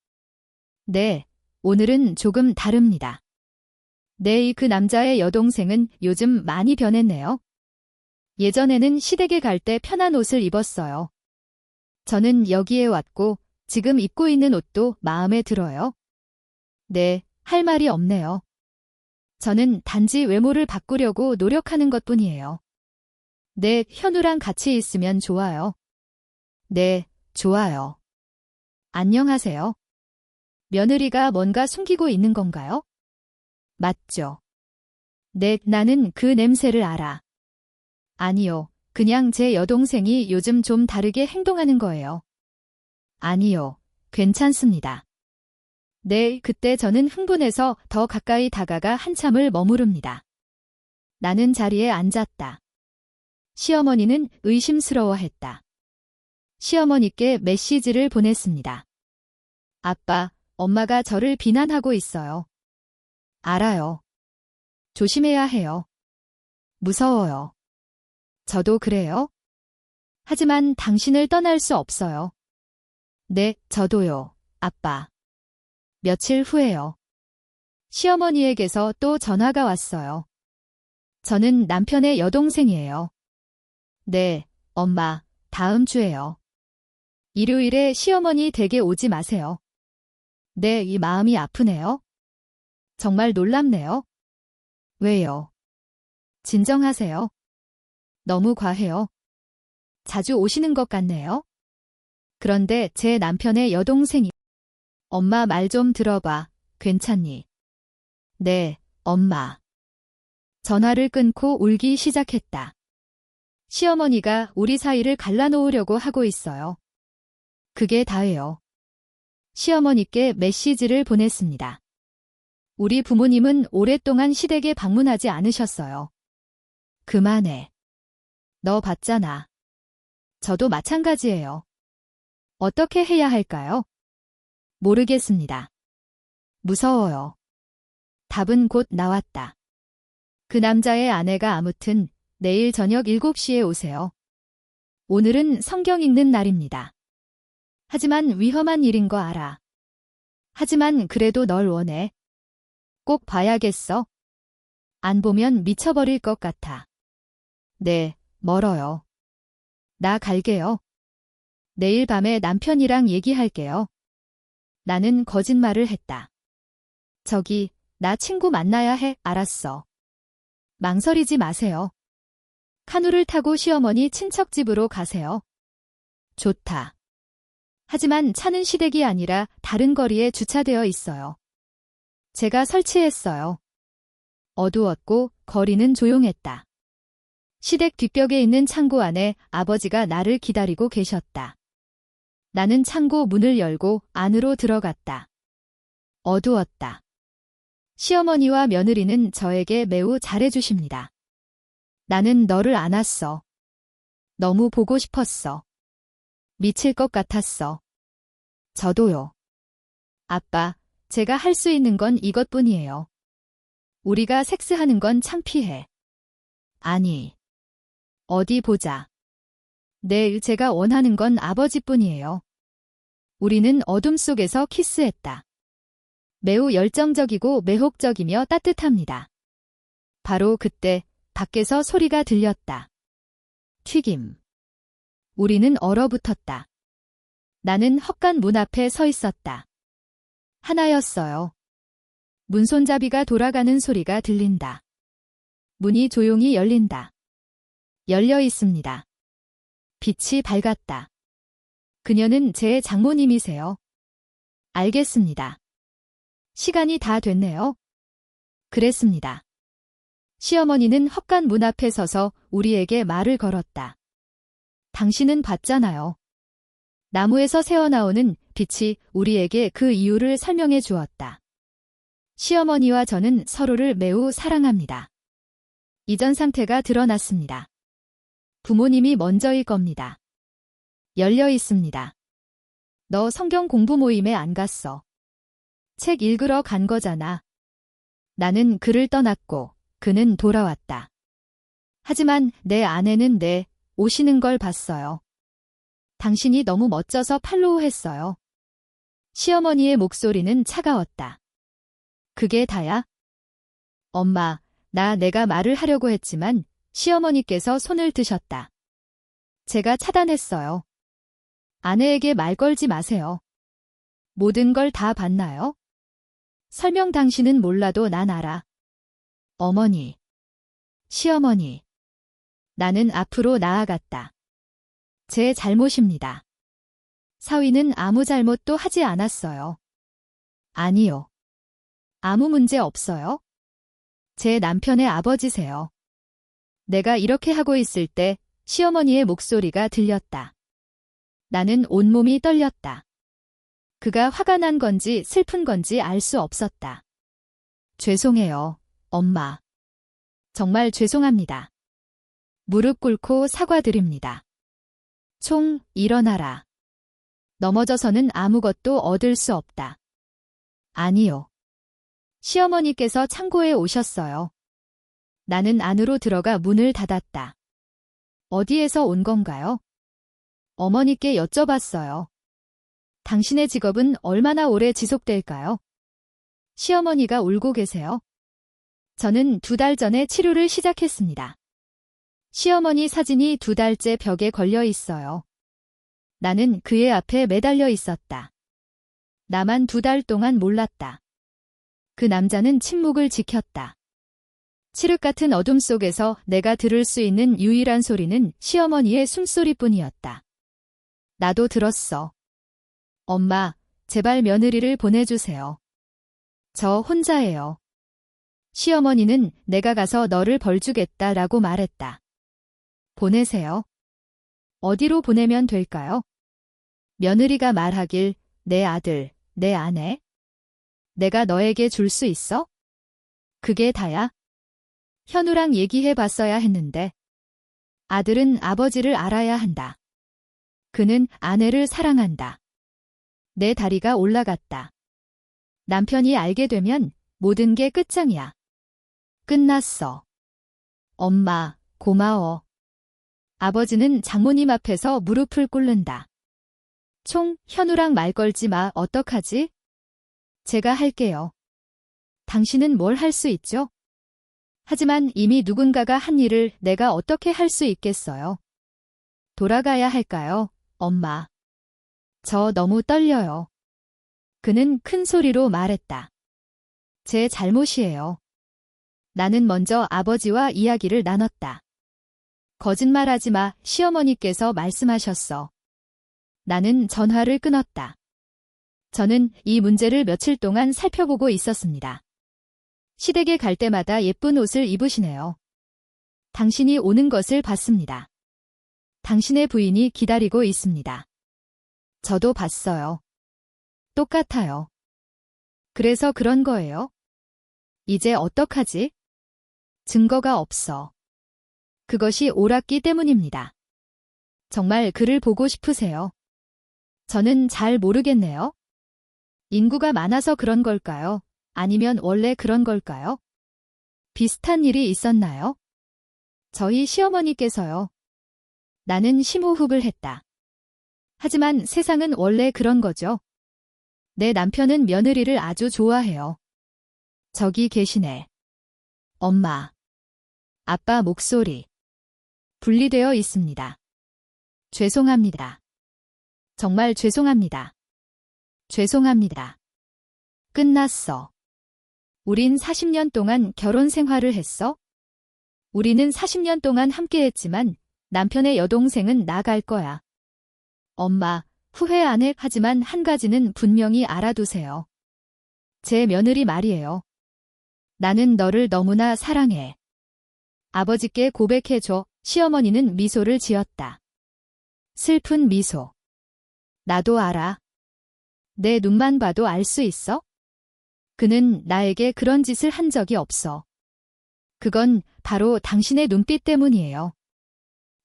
네, 오늘은 조금 다릅니다. 네, 그 남자의 여동생은 요즘 많이 변했네요. 예전에는 시댁에 갈 때 편한 옷을 입었어요. 저는 여기에 왔고 지금 입고 있는 옷도 마음에 들어요. 네, 할 말이 없네요. 저는 단지 외모를 바꾸려고 노력하는 것뿐이에요. 네, 현우랑 같이 있으면 좋아요. 네, 좋아요. 안녕하세요. 며느리가 뭔가 숨기고 있는 건가요? 맞죠. 네, 나는 그 냄새를 알아. 아니요, 그냥 제 여동생이 요즘 좀 다르게 행동하는 거예요. 아니요, 괜찮습니다. 네, 그때 저는 흥분해서 더 가까이 다가가 한참을 머무릅니다. 나는 자리에 앉았다. 시어머니는 의심스러워했다. 시어머니께 메시지를 보냈습니다. 아빠, 엄마가 저를 비난하고 있어요. 알아요. 조심해야 해요. 무서워요. 저도 그래요. 하지만 당신을 떠날 수 없어요. 네, 저도요, 아빠. 며칠 후에요. 시어머니에게서 또 전화가 왔어요. 저는 남편의 여동생이에요. 네, 엄마, 다음 주에요. 일요일에 시어머니 댁에 오지 마세요. 네, 이 마음이 아프네요. 정말 놀랍네요. 왜요? 진정하세요. 너무 과해요. 자주 오시는 것 같네요. 그런데 제 남편의 여동생이 엄마 말 좀 들어봐. 괜찮니? 네, 엄마. 전화를 끊고 울기 시작했다. 시어머니가 우리 사이를 갈라놓으려고 하고 있어요. 그게 다예요. 시어머니께 메시지를 보냈습니다. 우리 부모님은 오랫동안 시댁에 방문하지 않으셨어요. 그만해. 너 봤잖아. 저도 마찬가지예요. 어떻게 해야 할까요? 모르겠습니다. 무서워요. 답은 곧 나왔다. 그 남자의 아내가 아무튼 내일 저녁 7시에 오세요. 오늘은 성경 읽는 날입니다. 하지만 위험한 일인 거 알아. 하지만 그래도 널 원해. 꼭 봐야겠어. 안 보면 미쳐버릴 것 같아. 네, 멀어요. 나 갈게요. 내일 밤에 남편이랑 얘기할게요. 나는 거짓말을 했다. 저기, 나 친구 만나야 해. 알았어. 망설이지 마세요. 카누를 타고 시어머니 친척 집으로 가세요. 좋다. 하지만 차는 시댁이 아니라 다른 거리에 주차되어 있어요. 제가 설치했어요. 어두웠고 거리는 조용했다. 시댁 뒷벽에 있는 창고 안에 아버지가 나를 기다리고 계셨다. 나는 창고 문을 열고 안으로 들어갔다. 어두웠다. 시어머니와 며느리는 저에게 매우 잘해주십니다. 나는 너를 안았어. 너무 보고 싶었어. 미칠 것 같았어. 저도요. 아빠, 제가 할 수 있는 건 이것뿐이에요. 우리가 섹스하는 건 창피해. 아니. 어디 보자. 네, 제가 원하는 건 아버지뿐이에요. 우리는 어둠 속에서 키스했다. 매우 열정적이고 매혹적이며 따뜻합니다. 바로 그때 밖에서 소리가 들렸다. 튀김. 우리는 얼어붙었다. 나는 헛간 문 앞에 서 있었다. 하나였어요. 문손잡이가 돌아가는 소리가 들린다. 문이 조용히 열린다. 열려 있습니다. 빛이 밝았다. 그녀는 제 장모님이세요. 알겠습니다. 시간이 다 됐네요. 그랬습니다. 시어머니는 헛간 문 앞에 서서 우리에게 말을 걸었다. 당신은 봤잖아요. 나무에서 새어나오는 빛이 우리에게 그 이유를 설명해 주었다. 시어머니와 저는 서로를 매우 사랑합니다. 이전 상태가 드러났습니다. 부모님이 먼저일 겁니다. 열려 있습니다. 너 성경 공부 모임에 안 갔어. 책 읽으러 간 거잖아. 나는 그를 떠났고 그는 돌아왔다. 하지만 내 아내는 오시는 걸 봤어요. 당신이 너무 멋져서 팔로우했어요. 시어머니의 목소리는 차가웠다. 그게 다야? 엄마, 내가 말을 하려고 했지만 시어머니께서 손을 드셨다. 제가 차단했어요. 아내에게 말 걸지 마세요. 모든 걸 다 봤나요? 설명 당신은 몰라도 난 알아. 어머니, 시어머니. 나는 앞으로 나아갔다. 제 잘못입니다. 사위는 아무 잘못도 하지 않았어요. 아니요. 아무 문제 없어요. 제 남편의 아버지세요. 내가 이렇게 하고 있을 때 시어머니의 목소리가 들렸다. 나는 온몸이 떨렸다. 그가 화가 난 건지 슬픈 건지 알 수 없었다. 죄송해요, 엄마. 정말 죄송합니다. 무릎 꿇고 사과드립니다. 총, 일어나라. 넘어져서는 아무것도 얻을 수 없다. 아니요. 시어머니께서 창고에 오셨어요. 나는 안으로 들어가 문을 닫았다. 어디에서 온 건가요? 어머니께 여쭤봤어요. 당신의 직업은 얼마나 오래 지속될까요? 시어머니가 울고 계세요. 저는 2달 전에 치료를 시작했습니다. 시어머니 사진이 2달째 벽에 걸려 있어요. 나는 그의 앞에 매달려 있었다. 나만 2달 동안 몰랐다. 그 남자는 침묵을 지켰다. 칠흑 같은 어둠 속에서 내가 들을 수 있는 유일한 소리는 시어머니의 숨소리뿐이었다. 나도 들었어. 엄마, 제발 며느리를 보내주세요. 저 혼자예요. 시어머니는 내가 가서 너를 벌주겠다라고 말했다. 보내세요. 어디로 보내면 될까요? 며느리가 말하길, 내 아들, 내 아내. 내가 너에게 줄 수 있어? 그게 다야? 현우랑 얘기해 봤어야 했는데. 아들은 아버지를 알아야 한다. 그는 아내를 사랑한다. 내 다리가 올라갔다. 남편이 알게 되면 모든 게 끝장이야. 끝났어. 엄마, 고마워. 아버지는 장모님 앞에서 무릎을 꿇는다. 현우랑 말 걸지 마, 어떡하지? 제가 할게요. 당신은 뭘 할 수 있죠? 하지만 이미 누군가가 한 일을 내가 어떻게 할 수 있겠어요? 돌아가야 할까요, 엄마? 저 너무 떨려요. 그는 큰 소리로 말했다. 제 잘못이에요. 나는 먼저 아버지와 이야기를 나눴다. 거짓말하지 마, 시어머니께서 말씀하셨어. 나는 전화를 끊었다. 저는 이 문제를 며칠 동안 살펴보고 있었습니다. 시댁에 갈 때마다 예쁜 옷을 입으시네요. 당신이 오는 것을 봤습니다. 당신의 부인이 기다리고 있습니다. 저도 봤어요. 똑같아요. 그래서 그런 거예요? 이제 어떡하지? 증거가 없어. 그것이 옳았기 때문입니다. 정말 그를 보고 싶으세요? 저는 잘 모르겠네요. 인구가 많아서 그런 걸까요? 아니면 원래 그런 걸까요? 비슷한 일이 있었나요? 저희 시어머니께서요. 나는 심호흡을 했다. 하지만 세상은 원래 그런 거죠. 내 남편은 며느리를 아주 좋아해요. 저기 계시네. 엄마. 아빠 목소리. 분리되어 있습니다. 죄송합니다. 정말 죄송합니다. 죄송합니다. 끝났어. 우린 40년 동안 결혼 생활을 했어? 우리는 40년 동안 함께했지만 남편의 여동생은 나갈 거야. 엄마, 후회 안 해. 하지만 한 가지는 분명히 알아두세요. 제 며느리 말이에요. 나는 너를 너무나 사랑해. 아버지께 고백해줘. 시어머니는 미소를 지었다. 슬픈 미소. 나도 알아. 내 눈만 봐도 알 수 있어? 그는 나에게 그런 짓을 한 적이 없어. 그건 바로 당신의 눈빛 때문이에요.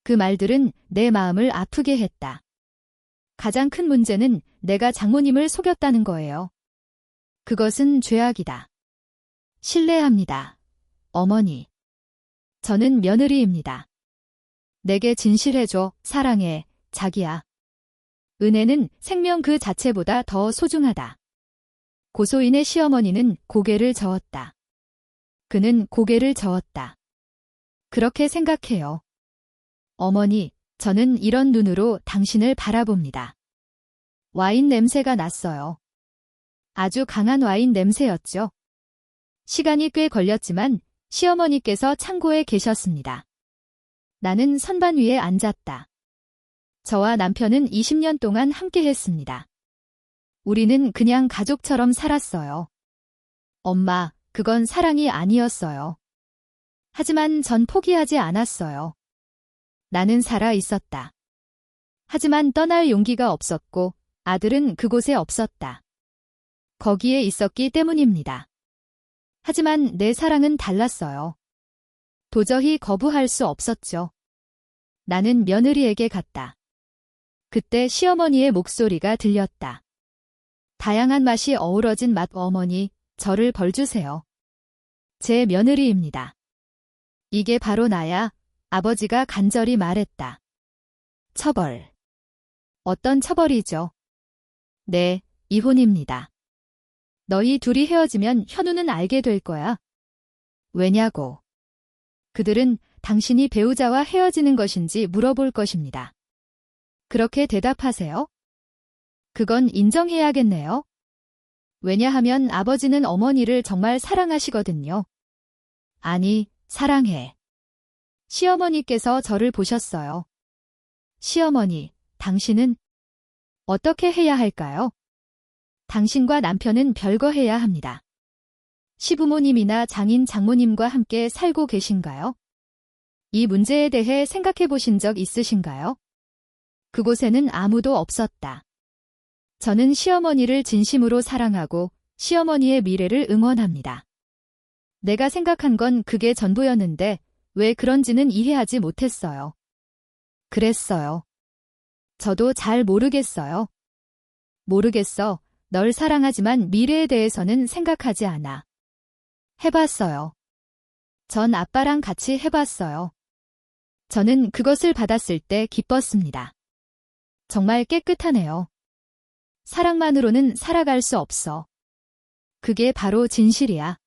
그 말들은 내 마음을 아프게 했다. 가장 큰 문제는 내가 장모님을 속였다는 거예요. 그것은 죄악이다. 실례합니다. 어머니. 저는 며느리입니다. 내게 진실해줘, 사랑해, 자기야. 은혜는 생명 그 자체보다 더 소중하다. 고소인의 시어머니는 고개를 저었다. 그는 고개를 저었다. 그렇게 생각해요. 어머니, 저는 이런 눈으로 당신을 바라봅니다. 와인 냄새가 났어요. 아주 강한 와인 냄새였죠. 시간이 꽤 걸렸지만 시어머니께서 창고에 계셨습니다. 나는 선반 위에 앉았다. 저와 남편은 20년 동안 함께 했습니다. 우리는 그냥 가족처럼 살았어요. 엄마, 그건 사랑이 아니었어요. 하지만 전 포기하지 않았어요. 나는 살아 있었다. 하지만 떠날 용기가 없었고 아들은 그곳에 없었다. 거기에 있었기 때문입니다. 하지만 내 사랑은 달랐어요. 도저히 거부할 수 없었죠. 나는 며느리에게 갔다. 그때 시어머니의 목소리가 들렸다. 다양한 맛이 어우러진 맛. 어머니, 저를 벌주세요. 제 며느리입니다. 이게 바로 나야, 아버지가 간절히 말했다. 처벌. 어떤 처벌이죠? 네, 이혼입니다. 너희 둘이 헤어지면 현우는 알게 될 거야. 왜냐고. 그들은 당신이 배우자와 헤어지는 것인지 물어볼 것입니다. 그렇게 대답하세요. 그건 인정해야겠네요. 왜냐하면 아버지는 어머니를 정말 사랑하시거든요. 아니, 사랑해. 시어머니께서 저를 보셨어요. 시어머니, 당신은 어떻게 해야 할까요? 당신과 남편은 별거 해야 합니다. 시부모님이나 장인 장모님과 함께 살고 계신가요? 이 문제에 대해 생각해 보신 적 있으신가요? 그곳에는 아무도 없었다. 저는 시어머니를 진심으로 사랑하고 시어머니의 미래를 응원합니다. 내가 생각한 건 그게 전부였는데 왜 그런지는 이해하지 못했어요. 그랬어요. 저도 잘 모르겠어요. 모르겠어. 널 사랑하지만 미래에 대해서는 생각하지 않아. 해봤어요. 전 아빠랑 같이 해봤어요. 저는 그것을 받았을 때 기뻤습니다. 정말 깨끗하네요. 사랑만으로는 살아갈 수 없어. 그게 바로 진실이야.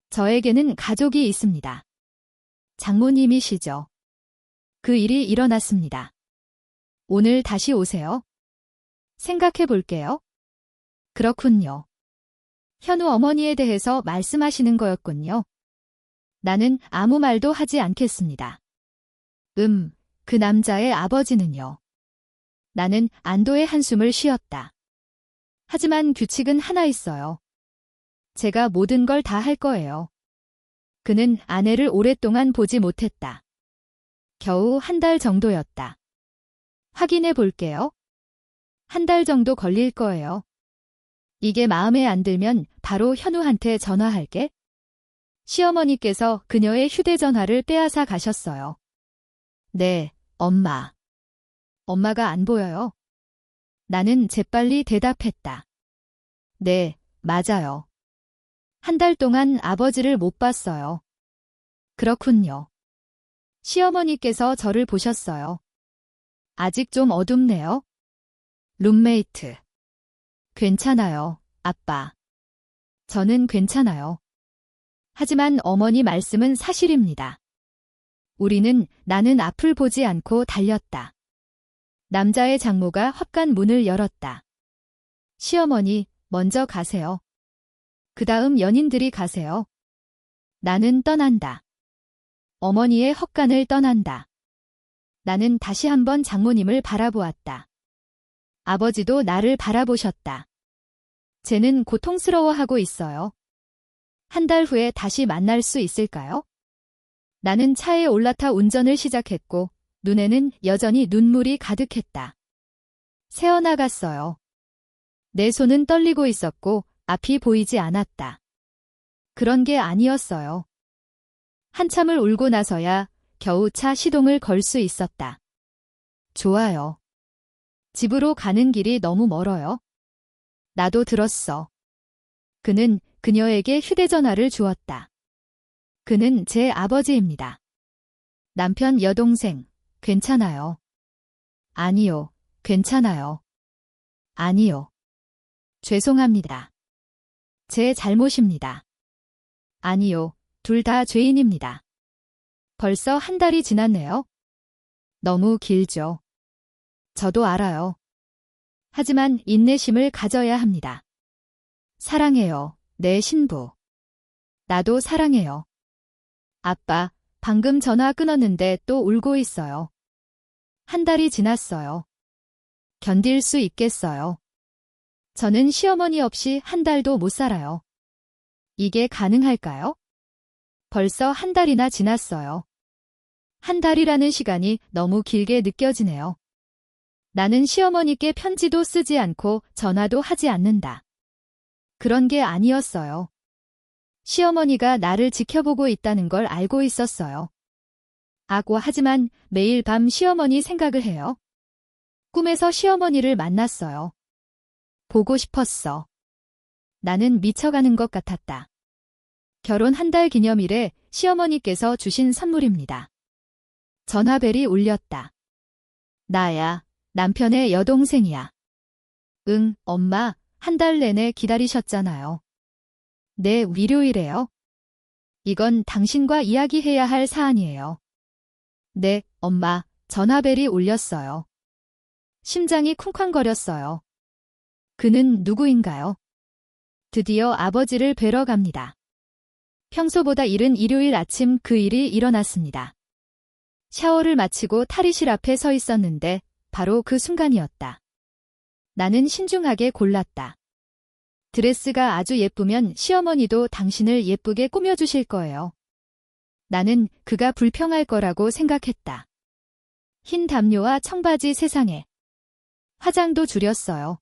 저에게는 가족이 있습니다. 장모님이시죠. 그 일이 일어났습니다. 오늘 다시 오세요. 생각해 볼게요. 그렇군요. 현우 어머니에 대해서 말씀하시는 거였군요. 나는 아무 말도 하지 않겠습니다. 그 남자의 아버지는요. 나는 안도의 한숨을 쉬었다. 하지만 규칙은 하나 있어요. 제가 모든 걸 다 할 거예요. 그는 아내를 오랫동안 보지 못했다. 겨우 한 달 정도였다. 확인해 볼게요. 한 달 정도 걸릴 거예요. 이게 마음에 안 들면 바로 현우한테 전화할게. 시어머니께서 그녀의 휴대전화를 빼앗아 가셨어요. 네, 엄마. 엄마가 안 보여요. 나는 재빨리 대답했다. 네, 맞아요. 한 달 동안 아버지를 못 봤어요. 그렇군요. 시어머니께서 저를 보셨어요. 아직 좀 어둡네요. 룸메이트. 괜찮아요, 아빠. 저는 괜찮아요. 하지만 어머니 말씀은 사실입니다. 나는 앞을 보지 않고 달렸다. 남자의 장모가 확간 문을 열었다. 시어머니, 먼저 가세요. 그 다음 연인들이 가세요. 나는 떠난다. 어머니의 헛간을 떠난다. 나는 다시 한번 장모님을 바라보았다. 아버지도 나를 바라보셨다. 쟤는 고통스러워하고 있어요. 한 달 후에 다시 만날 수 있을까요? 나는 차에 올라타 운전을 시작했고 눈에는 여전히 눈물이 가득했다. 새어나갔어요. 내 손은 떨리고 있었고 앞이 보이지 않았다. 그런 게 아니었어요. 한참을 울고 나서야 겨우 차 시동을 걸 수 있었다. 좋아요. 집으로 가는 길이 너무 멀어요. 나도 들었어. 그는 그녀에게 휴대전화를 주었다. 그는 제 아버지입니다. 남편 여동생, 괜찮아요. 아니요, 괜찮아요. 아니요. 죄송합니다. 제 잘못입니다. 아니요, 둘 다 죄인입니다. 벌써 한 달이 지났네요. 너무 길죠. 저도 알아요. 하지만 인내심을 가져야 합니다. 사랑해요, 내 신부. 나도 사랑해요. 아빠, 방금 전화 끊었는데 또 울고 있어요. 한 달이 지났어요. 견딜 수 있겠어요. 저는 시어머니 없이 한 달도 못 살아요. 이게 가능할까요? 벌써 한 달이나 지났어요. 한 달이라는 시간이 너무 길게 느껴지네요. 나는 시어머니께 편지도 쓰지 않고 전화도 하지 않는다. 그런 게 아니었어요. 시어머니가 나를 지켜보고 있다는 걸 알고 있었어요. 하지만 매일 밤 시어머니 생각을 해요. 꿈에서 시어머니를 만났어요. 보고 싶었어. 나는 미쳐가는 것 같았다. 결혼 한 달 기념일에 시어머니께서 주신 선물입니다. 전화벨이 울렸다. 나야, 남편의 여동생이야. 응, 엄마, 한 달 내내 기다리셨잖아요. 네, 일요일에요. 이건 당신과 이야기해야 할 사안이에요. 네, 엄마, 전화벨이 울렸어요. 심장이 쿵쾅거렸어요. 그는 누구인가요? 드디어 아버지를 뵈러 갑니다. 평소보다 이른 일요일 아침 그 일이 일어났습니다. 샤워를 마치고 탈의실 앞에 서 있었는데 바로 그 순간이었다. 나는 신중하게 골랐다. 드레스가 아주 예쁘면 시어머니도 당신을 예쁘게 꾸며주실 거예요. 나는 그가 불평할 거라고 생각했다. 흰 담요와 청바지 세상에. 화장도 줄였어요.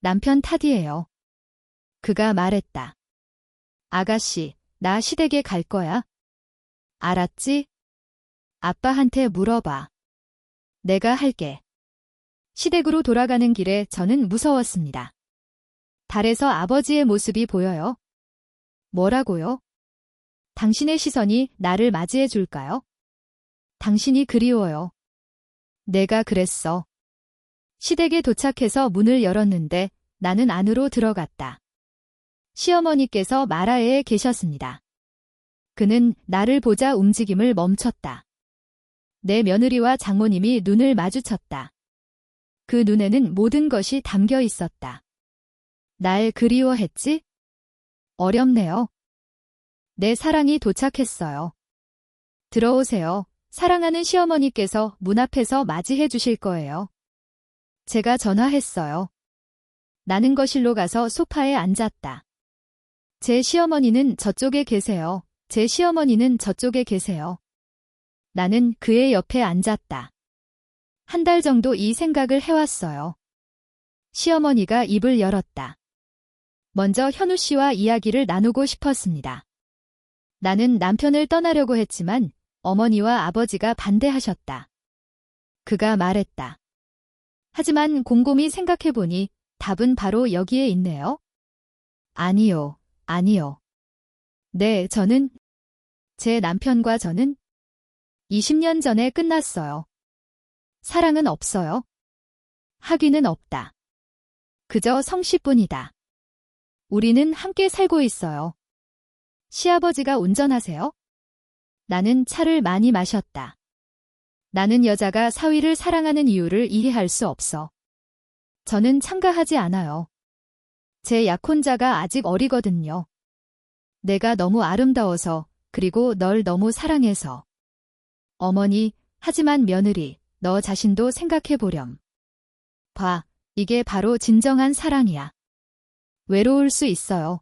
남편 탓이에요. 그가 말했다. 아가씨, 나 시댁에 갈 거야. 알았지? 아빠한테 물어봐. 내가 할게. 시댁으로 돌아가는 길에 저는 무서웠습니다. 달에서 아버지의 모습이 보여요. 뭐라고요? 당신의 시선이 나를 맞이해 줄까요? 당신이 그리워요. 내가 그랬어. 시댁에 도착해서 문을 열었는데 나는 안으로 들어갔다. 시어머니께서 마라에 계셨습니다. 그는 나를 보자 움직임을 멈췄다. 내 며느리와 장모님이 눈을 마주쳤다. 그 눈에는 모든 것이 담겨 있었다. 날 그리워했지? 어렵네요. 내 사랑이 도착했어요. 들어오세요. 사랑하는 시어머니께서 문 앞에서 맞이해 주실 거예요. 제가 전화했어요. 나는 거실로 가서 소파에 앉았다. 제 시어머니는 저쪽에 계세요. 제 시어머니는 저쪽에 계세요. 나는 그의 옆에 앉았다. 한 달 정도 이 생각을 해왔어요. 시어머니가 입을 열었다. 먼저 현우 씨와 이야기를 나누고 싶었습니다. 나는 남편을 떠나려고 했지만 어머니와 아버지가 반대하셨다. 그가 말했다. 하지만 곰곰이 생각해보니 답은 바로 여기에 있네요. 아니요, 아니요. 네, 제 남편과 저는 20년 전에 끝났어요. 사랑은 없어요. 학위는 없다. 그저 성씨뿐이다. 우리는 함께 살고 있어요. 시아버지가 운전하세요? 나는 차를 많이 마셨다. 나는 여자가 사위를 사랑하는 이유를 이해할 수 없어. 저는 참가하지 않아요. 제 약혼자가 아직 어리거든요. 내가 너무 아름다워서, 그리고 널 너무 사랑해서. 어머니, 하지만 며느리, 너 자신도 생각해보렴. 봐, 이게 바로 진정한 사랑이야. 외로울 수 있어요.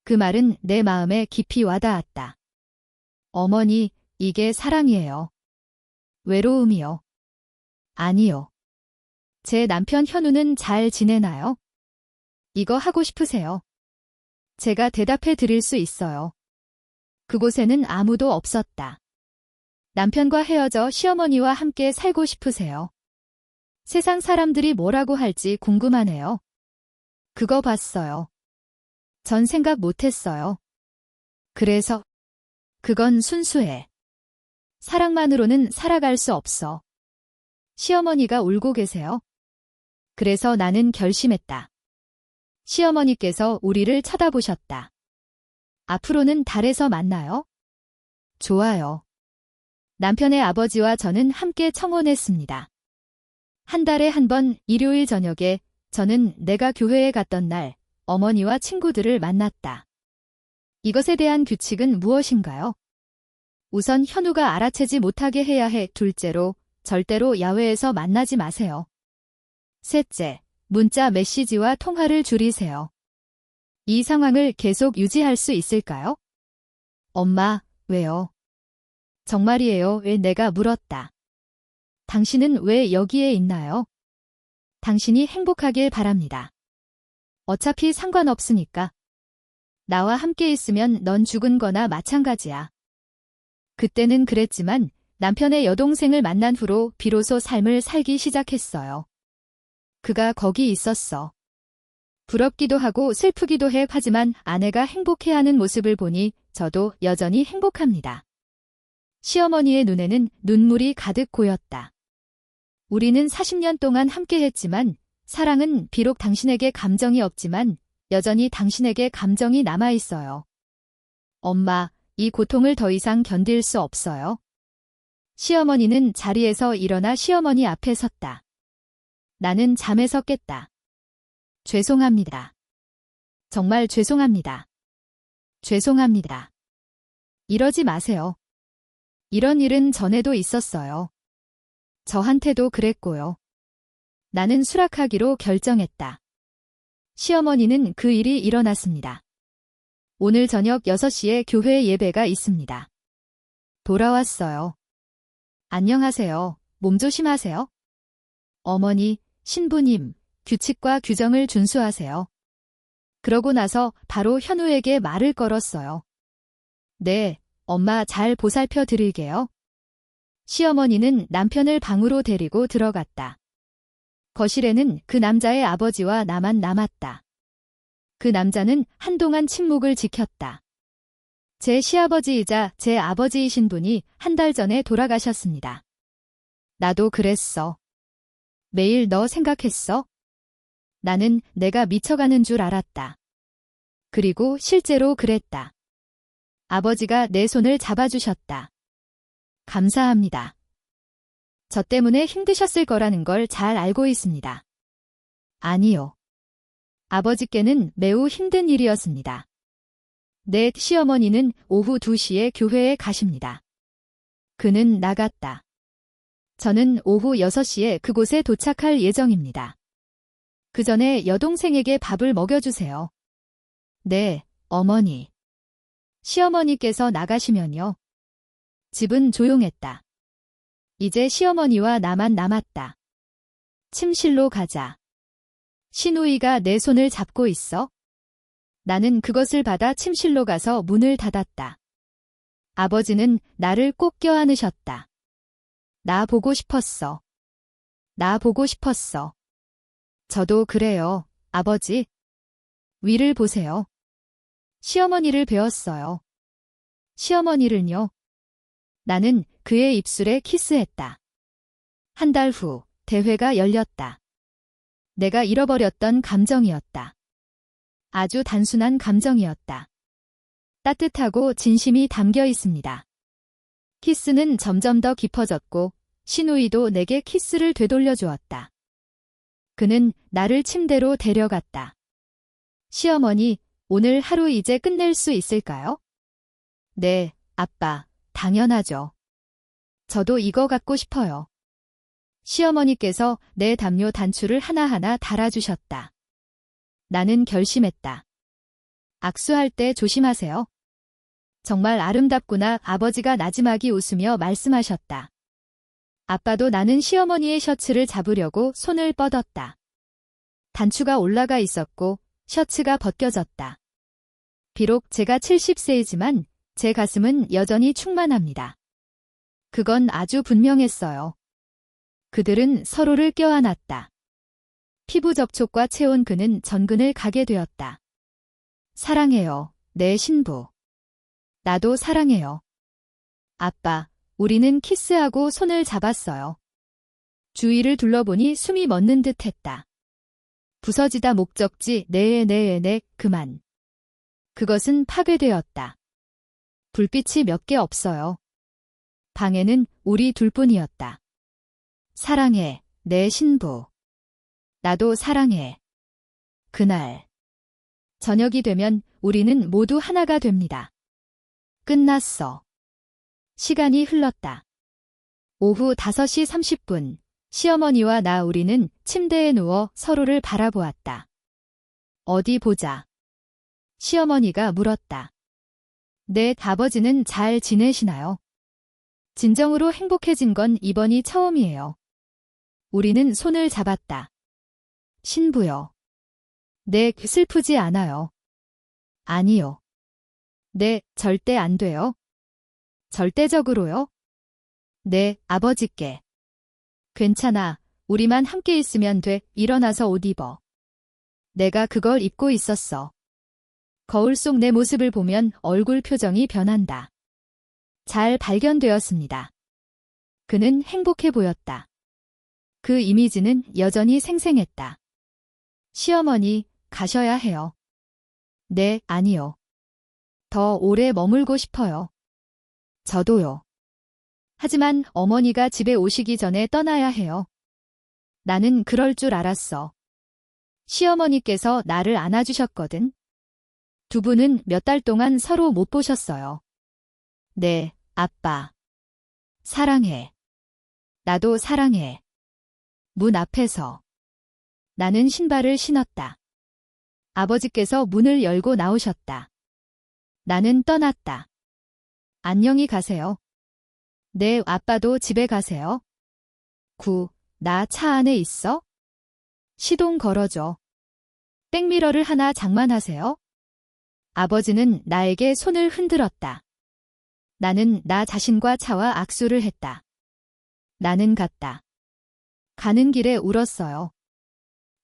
그 말은 내 마음에 깊이 와닿았다. 어머니, 이게 사랑이에요. 외로움이요. 아니요. 제 남편 현우는 잘 지내나요? 이거 하고 싶으세요? 제가 대답해 드릴 수 있어요. 그곳에는 아무도 없었다. 남편과 헤어져 시어머니와 함께 살고 싶으세요? 세상 사람들이 뭐라고 할지 궁금하네요. 그거 봤어요. 전 생각 못했어요. 그래서 그건 순수해. 사랑만으로는 살아갈 수 없어. 시어머니가 울고 계세요. 그래서 나는 결심했다. 시어머니께서 우리를 쳐다보셨다. 앞으로는 달에서 만나요? 좋아요. 남편의 아버지와 저는 함께 청혼했습니다. 한 달에 한 번 일요일 저녁에 저는 내가 교회에 갔던 날 어머니와 친구들을 만났다. 이것에 대한 규칙은 무엇인가요? 우선 현우가 알아채지 못하게 해야 해. 둘째로, 절대로 야외에서 만나지 마세요. 셋째, 문자 메시지와 통화를 줄이세요. 이 상황을 계속 유지할 수 있을까요? 엄마, 왜요? 정말이에요. 왜 내가 물었다. 당신은 왜 여기에 있나요? 당신이 행복하길 바랍니다. 어차피 상관없으니까. 나와 함께 있으면 넌 죽은 거나 마찬가지야. 그때는 그랬지만 남편의 여동생을 만난 후로 비로소 삶을 살기 시작했어요. 그가 거기 있었어. 부럽기도 하고 슬프기도 해. 하지만 아내가 행복해하는 모습을 보니 저도 여전히 행복합니다. 시어머니의 눈에는 눈물이 가득 고였다. 우리는 40년 동안 함께했지만 사랑은 비록 당신에게 감정이 없지만 여전히 당신에게 감정이 남아있어요. 엄마, 이 고통을 더 이상 견딜 수 없어요. 시어머니는 자리에서 일어나 시어머니 앞에 섰다. 나는 잠에서 깼다. 죄송합니다. 정말 죄송합니다. 죄송합니다. 이러지 마세요. 이런 일은 전에도 있었어요. 저한테도 그랬고요. 나는 수락하기로 결정했다. 시어머니는 그 일이 일어났습니다. 오늘 저녁 6시에 교회 예배가 있습니다. 돌아왔어요. 안녕하세요. 몸 조심하세요. 어머니, 신부님, 규칙과 규정을 준수하세요. 그러고 나서 바로 현우에게 말을 걸었어요. 네, 엄마 잘 보살펴 드릴게요. 시어머니는 남편을 방으로 데리고 들어갔다. 거실에는 그 남자의 아버지와 나만 남았다. 그 남자는 한동안 침묵을 지켰다. 제 시아버지이자 제 아버지이신 분이 한 달 전에 돌아가셨습니다. 나도 그랬어. 매일 너 생각했어? 나는 내가 미쳐가는 줄 알았다. 그리고 실제로 그랬다. 아버지가 내 손을 잡아주셨다. 감사합니다. 저 때문에 힘드셨을 거라는 걸 잘 알고 있습니다. 아니요. 아버지께는 매우 힘든 일이었습니다. 내 시어머니는 오후 2시에 교회에 가십니다. 그는 나갔다. 저는 오후 6시에 그곳에 도착할 예정입니다. 그 전에 여동생에게 밥을 먹여주세요. 네, 어머니. 시어머니께서 나가시면요. 집은 조용했다. 이제 시어머니와 나만 남았다. 침실로 가자. 시누이가 내 손을 잡고 있어. 나는 그것을 받아 침실로 가서 문을 닫았다. 아버지는 나를 꼭 껴안으셨다. 나 보고 싶었어. 나 보고 싶었어. 저도 그래요, 아버지. 위를 보세요. 시어머니를 배웠어요. 시어머니를요. 나는 그의 입술에 키스했다. 한 달 후, 대회가 열렸다. 내가 잃어버렸던 감정이었다. 아주 단순한 감정이었다. 따뜻하고 진심이 담겨 있습니다. 키스는 점점 더 깊어졌고, 시누이도 내게 키스를 되돌려 주었다. 그는 나를 침대로 데려갔다. 시어머니, 오늘 하루 이제 끝낼 수 있을까요? 네, 아빠, 당연하죠. 저도 이거 갖고 싶어요. 시어머니께서 내 담요 단추를 하나하나 달아주셨다. 나는 결심했다. 악수할 때 조심하세요. 정말 아름답구나. 아버지가 나지막이 웃으며 말씀하셨다. 아빠도 나는 시어머니의 셔츠를 잡으려고 손을 뻗었다. 단추가 올라가 있었고 셔츠가 벗겨졌다. 비록 제가 70세이지만 제 가슴은 여전히 충만합니다. 그건 아주 분명했어요. 그들은 서로를 껴안았다. 피부 접촉과 체온 그는 전근을 가게 되었다. 사랑해요, 내 신부. 나도 사랑해요. 아빠, 우리는 키스하고 손을 잡았어요. 주위를 둘러보니 숨이 멎는 듯 했다. 부서지다 목적지 네, 그만. 그것은 파괴되었다. 불빛이 몇 개 없어요. 방에는 우리 둘뿐이었다. 사랑해, 내 신부. 나도 사랑해. 그날. 저녁이 되면 우리는 모두 하나가 됩니다. 끝났어. 시간이 흘렀다. 오후 5시 30분. 시어머니와 우리는 침대에 누워 서로를 바라보았다. 어디 보자. 시어머니가 물었다. 내 아버지는 잘 지내시나요? 진정으로 행복해진 건 이번이 처음이에요. 우리는 손을 잡았다. 신부요. 네, 슬프지 않아요. 아니요. 네, 절대 안 돼요. 절대적으로요? 네, 아버지께. 괜찮아. 우리만 함께 있으면 돼. 일어나서 옷 입어. 내가 그걸 입고 있었어. 거울 속 내 모습을 보면 얼굴 표정이 변한다. 잘 발견되었습니다. 그는 행복해 보였다. 그 이미지는 여전히 생생했다. 시어머니, 가셔야 해요. 네, 아니요. 더 오래 머물고 싶어요. 저도요. 하지만 어머니가 집에 오시기 전에 떠나야 해요. 나는 그럴 줄 알았어. 시어머니께서 나를 안아주셨거든. 두 분은 몇 달 동안 서로 못 보셨어요. 네, 아빠. 사랑해. 나도 사랑해. 문 앞에서. 나는 신발을 신었다. 아버지께서 문을 열고 나오셨다. 나는 떠났다. 안녕히 가세요. 네, 아빠도 집에 가세요. 나 차 안에 있어? 시동 걸어줘. 백미러를 하나 장만하세요. 아버지는 나에게 손을 흔들었다. 나는 나 자신과 차와 악수를 했다. 나는 갔다. 가는 길에 울었어요.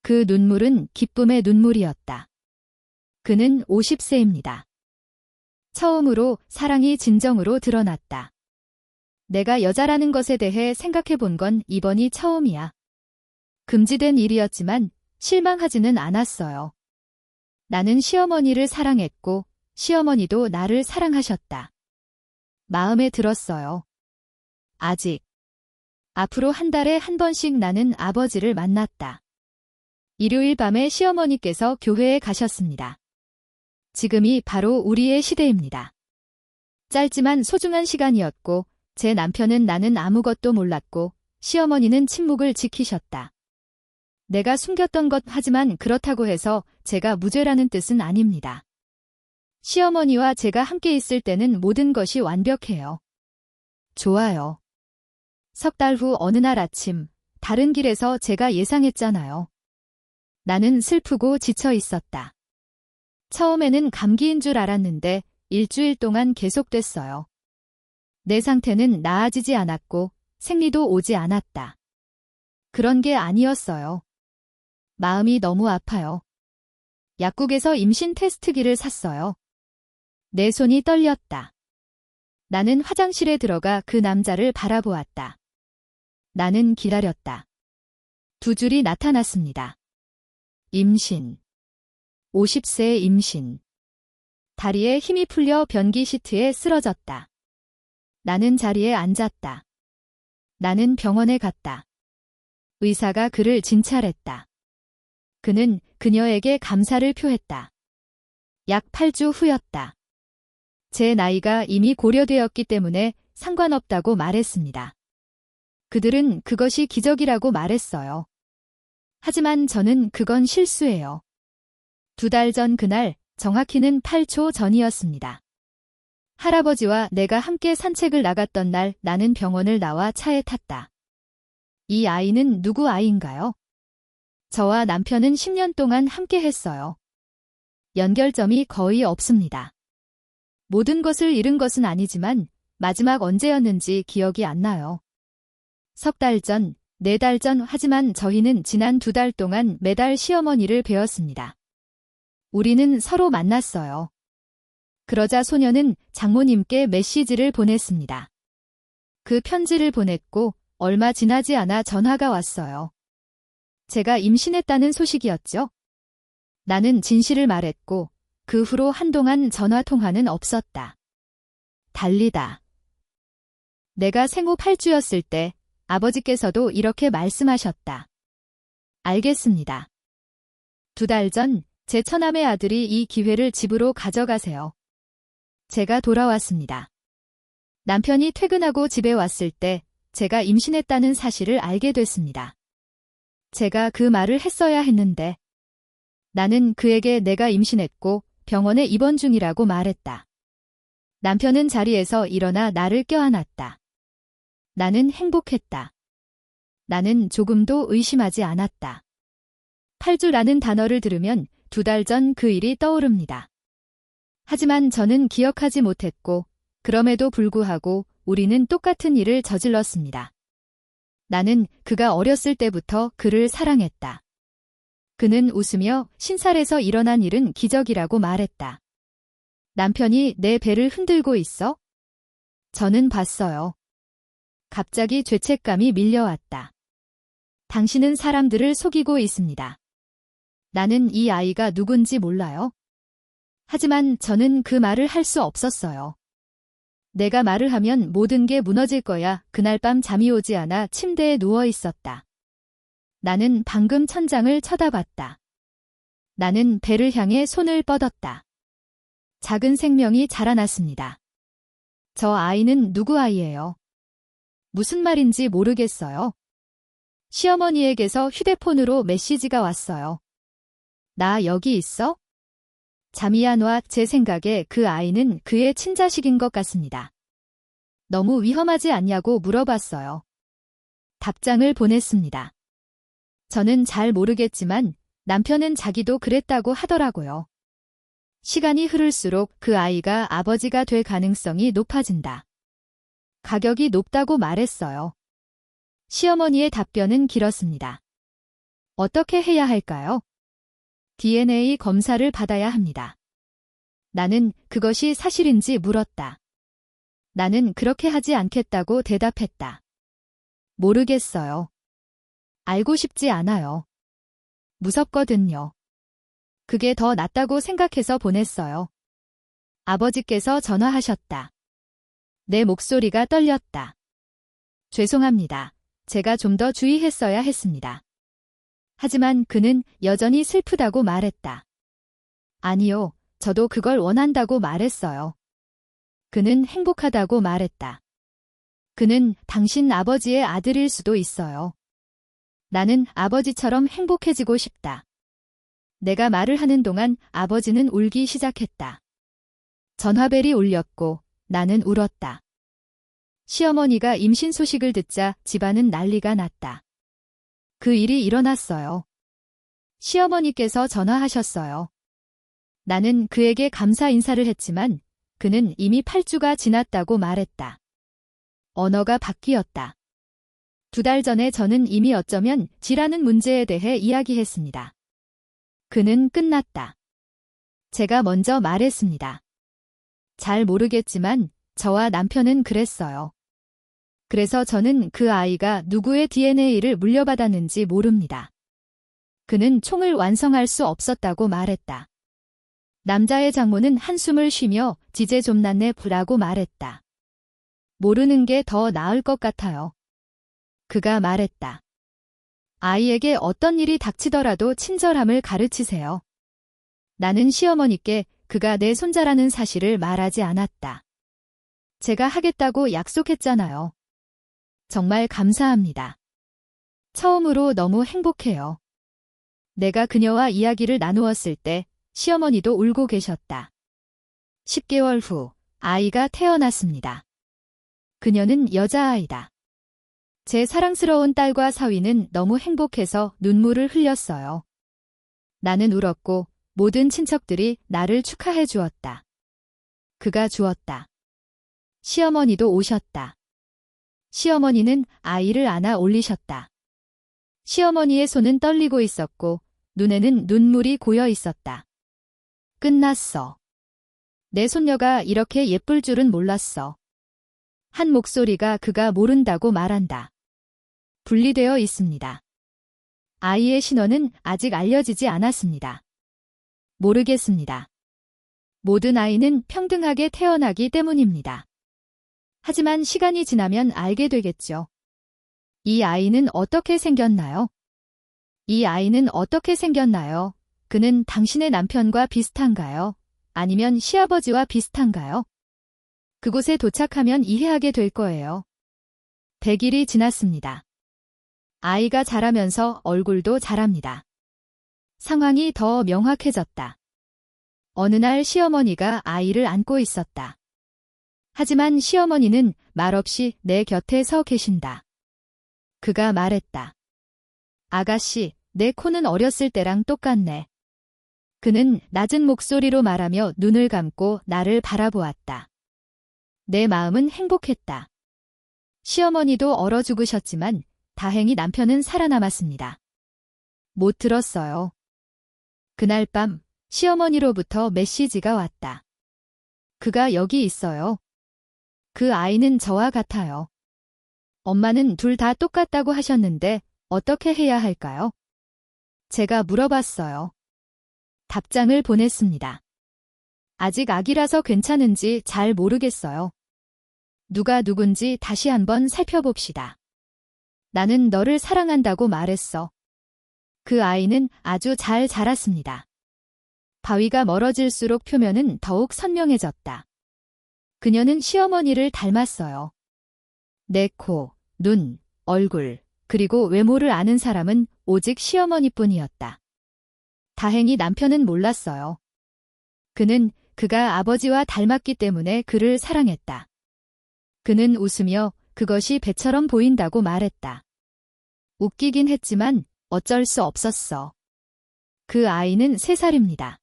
그 눈물은 기쁨의 눈물이었다. 그는 50세입니다. 처음으로 사랑이 진정으로 드러났다. 내가 여자라는 것에 대해 생각해 본 건 이번이 처음이야. 금지된 일이었지만 실망하지는 않았어요. 나는 시어머니를 사랑했고 시어머니도 나를 사랑하셨다. 마음에 들었어요. 아직. 앞으로 한 달에 한 번씩 나는 아버지를 만났다. 일요일 밤에 시어머니께서 교회에 가셨습니다. 지금이 바로 우리의 시대입니다. 짧지만 소중한 시간이었고 제 남편은 나는 아무것도 몰랐고 시어머니는 침묵을 지키셨다. 내가 숨겼던 것 하지만 그렇다고 해서 제가 무죄라는 뜻은 아닙니다. 시어머니와 제가 함께 있을 때는 모든 것이 완벽해요. 좋아요. 석 달 후 어느 날 아침, 다른 길에서 제가 예상했잖아요. 나는 슬프고 지쳐 있었다. 처음에는 감기인 줄 알았는데 일주일 동안 계속됐어요. 내 상태는 나아지지 않았고 생리도 오지 않았다. 그런 게 아니었어요. 마음이 너무 아파요. 약국에서 임신 테스트기를 샀어요. 내 손이 떨렸다. 나는 화장실에 들어가 그 남자를 바라보았다. 나는 기다렸다. 두 줄이 나타났습니다. 임신. 50세의 임신. 다리에 힘이 풀려 변기 시트에 쓰러졌다. 나는 자리에 앉았다. 나는 병원에 갔다. 의사가 그를 진찰했다. 그는 그녀에게 감사를 표했다. 약 8주 후였다. 제 나이가 이미 고려되었기 때문에 상관없다고 말했습니다. 그들은 그것이 기적이라고 말했어요. 하지만 저는 그건 실수예요. 2달 전 그날, 정확히는 8초 전이었습니다. 할아버지와 내가 함께 산책을 나갔던 날 나는 병원을 나와 차에 탔다. 이 아이는 누구 아이인가요? 저와 남편은 10년 동안 함께 했어요. 연결점이 거의 없습니다. 모든 것을 잃은 것은 아니지만 마지막 언제였는지 기억이 안 나요. 석 달 전, 4달 전 하지만 저희는 지난 2달 동안 매달 시어머니를 뵈었습니다. 우리는 서로 만났어요. 그러자 소녀는 장모님께 메시지를 보냈습니다. 그 편지를 보냈고 얼마 지나지 않아 전화가 왔어요. 제가 임신했다는 소식이었죠. 나는 진실을 말했고 그 후로 한동안 전화 통화는 없었다. 달리다. 내가 생후 8주였을 때 아버지께서도 이렇게 말씀하셨다. 알겠습니다. 2달 전 제 처남의 아들이 이 기회를 집으로 가져가세요. 제가 돌아왔습니다. 남편이 퇴근하고 집에 왔을 때 제가 임신했다는 사실을 알게 됐습니다. 제가 그 말을 했어야 했는데 나는 그에게 내가 임신했고 병원에 입원 중이라고 말했다. 남편은 자리에서 일어나 나를 껴안았다. 나는 행복했다. 나는 조금도 의심하지 않았다. 8주라는 단어를 들으면 2달 전 그 일이 떠오릅니다. 하지만 저는 기억하지 못했고 그럼에도 불구하고 우리는 똑같은 일을 저질렀습니다. 나는 그가 어렸을 때부터 그를 사랑했다. 그는 웃으며 신살에서 일어난 일은 기적이라고 말했다. 남편이 내 배를 흔들고 있어? 저는 봤어요. 갑자기 죄책감이 밀려왔다. 당신은 사람들을 속이고 있습니다. 나는 이 아이가 누군지 몰라요. 하지만 저는 그 말을 할 수 없었어요. 내가 말을 하면 모든 게 무너질 거야. 그날 밤 잠이 오지 않아 침대에 누워 있었다. 나는 방금 천장을 쳐다봤다. 나는 배를 향해 손을 뻗었다. 작은 생명이 자라났습니다. 저 아이는 누구 아이예요? 무슨 말인지 모르겠어요. 시어머니에게서 휴대폰으로 메시지가 왔어요. 나 여기 있어? 잠이 안 와. 제 생각에 그 아이는 그의 친자식인 것 같습니다. 너무 위험하지 않냐고 물어봤어요. 답장을 보냈습니다. 저는 잘 모르겠지만 남편은 자기도 그랬다고 하더라고요. 시간이 흐를수록 그 아이가 아버지가 될 가능성이 높아진다. 가격이 높다고 말했어요. 시어머니의 답변은 길었습니다. 어떻게 해야 할까요? DNA 검사를 받아야 합니다. 나는 그것이 사실인지 물었다. 나는 그렇게 하지 않겠다고 대답했다. 모르겠어요. 알고 싶지 않아요. 무섭거든요. 그게 더 낫다고 생각해서 보냈어요. 아버지께서 전화하셨다. 내 목소리가 떨렸다. 죄송합니다. 제가 좀 더 주의했어야 했습니다. 하지만 그는 여전히 슬프다고 말했다. 아니요, 저도 그걸 원한다고 말했어요. 그는 행복하다고 말했다. 그는 당신 아버지의 아들일 수도 있어요. 나는 아버지처럼 행복해지고 싶다. 내가 말을 하는 동안 아버지는 울기 시작했다. 전화벨이 울렸고 나는 울었다. 시어머니가 임신 소식을 듣자 집안은 난리가 났다. 그 일이 일어났어요. 시어머니께서 전화하셨어요. 나는 그에게 감사 인사를 했지만 그는 이미 8주가 지났다고 말했다. 언어가 바뀌었다. 2달 전에 저는 이미 어쩌면 지라는 문제에 대해 이야기했습니다. 그는 끝났다. 제가 먼저 말했습니다. 잘 모르겠지만 저와 남편은 그랬어요. 그래서 저는 그 아이가 누구의 DNA를 물려받았는지 모릅니다. 그는 총을 완성할 수 없었다고 말했다. 남자의 장모는 한숨을 쉬며 지제 좀 났네 라고 말했다. 모르는 게 더 나을 것 같아요. 그가 말했다. 아이에게 어떤 일이 닥치더라도 친절함을 가르치세요. 나는 시어머니께 그가 내 손자라는 사실을 말하지 않았다. 제가 하겠다고 약속했잖아요. 정말 감사합니다. 처음으로 너무 행복해요. 내가 그녀와 이야기를 나누었을 때 시어머니도 울고 계셨다. 10개월 후 아이가 태어났습니다. 그녀는 여자아이다. 제 사랑스러운 딸과 사위는 너무 행복해서 눈물을 흘렸어요. 나는 울었고 모든 친척들이 나를 축하해 주었다. 그가 주었다. 시어머니도 오셨다. 시어머니는 아이를 안아 올리셨다. 시어머니의 손은 떨리고 있었고 눈에는 눈물이 고여 있었다. 끝났어. 내 손녀가 이렇게 예쁠 줄은 몰랐어. 한 목소리가 그가 모른다고 말한다. 분리되어 있습니다. 아이의 신원은 아직 알려지지 않았습니다. 모르겠습니다. 모든 아이는 평등하게 태어나기 때문입니다. 하지만 시간이 지나면 알게 되겠죠. 이 아이는 어떻게 생겼나요? 이 아이는 어떻게 생겼나요? 그는 당신의 남편과 비슷한가요? 아니면 시아버지와 비슷한가요? 그곳에 도착하면 이해하게 될 거예요. 100일이 지났습니다. 아이가 자라면서 얼굴도 자랍니다. 상황이 더 명확해졌다. 어느 날 시어머니가 아이를 안고 있었다. 하지만 시어머니는 말없이 내 곁에 서 계신다. 그가 말했다. 아가씨, 내 코는 어렸을 때랑 똑같네. 그는 낮은 목소리로 말하며 눈을 감고 나를 바라보았다. 내 마음은 행복했다. 시어머니도 얼어 죽으셨지만 다행히 남편은 살아남았습니다. 못 들었어요. 그날 밤 시어머니로부터 메시지가 왔다. 그가 여기 있어요. 그 아이는 저와 같아요. 엄마는 둘 다 똑같다고 하셨는데 어떻게 해야 할까요? 제가 물어봤어요. 답장을 보냈습니다. 아직 아기라서 괜찮은지 잘 모르겠어요. 누가 누군지 다시 한번 살펴봅시다. 나는 너를 사랑한다고 말했어. 그 아이는 아주 잘 자랐습니다. 바위가 멀어질수록 표면은 더욱 선명해졌다. 그녀는 시어머니를 닮았어요. 내 코, 눈, 얼굴, 그리고 외모를 아는 사람은 오직 시어머니뿐이었다. 다행히 남편은 몰랐어요. 그는 그가 아버지와 닮았기 때문에 그를 사랑했다. 그는 웃으며 그것이 배처럼 보인다고 말했다. 웃기긴 했지만 어쩔 수 없었어. 그 아이는 3살입니다.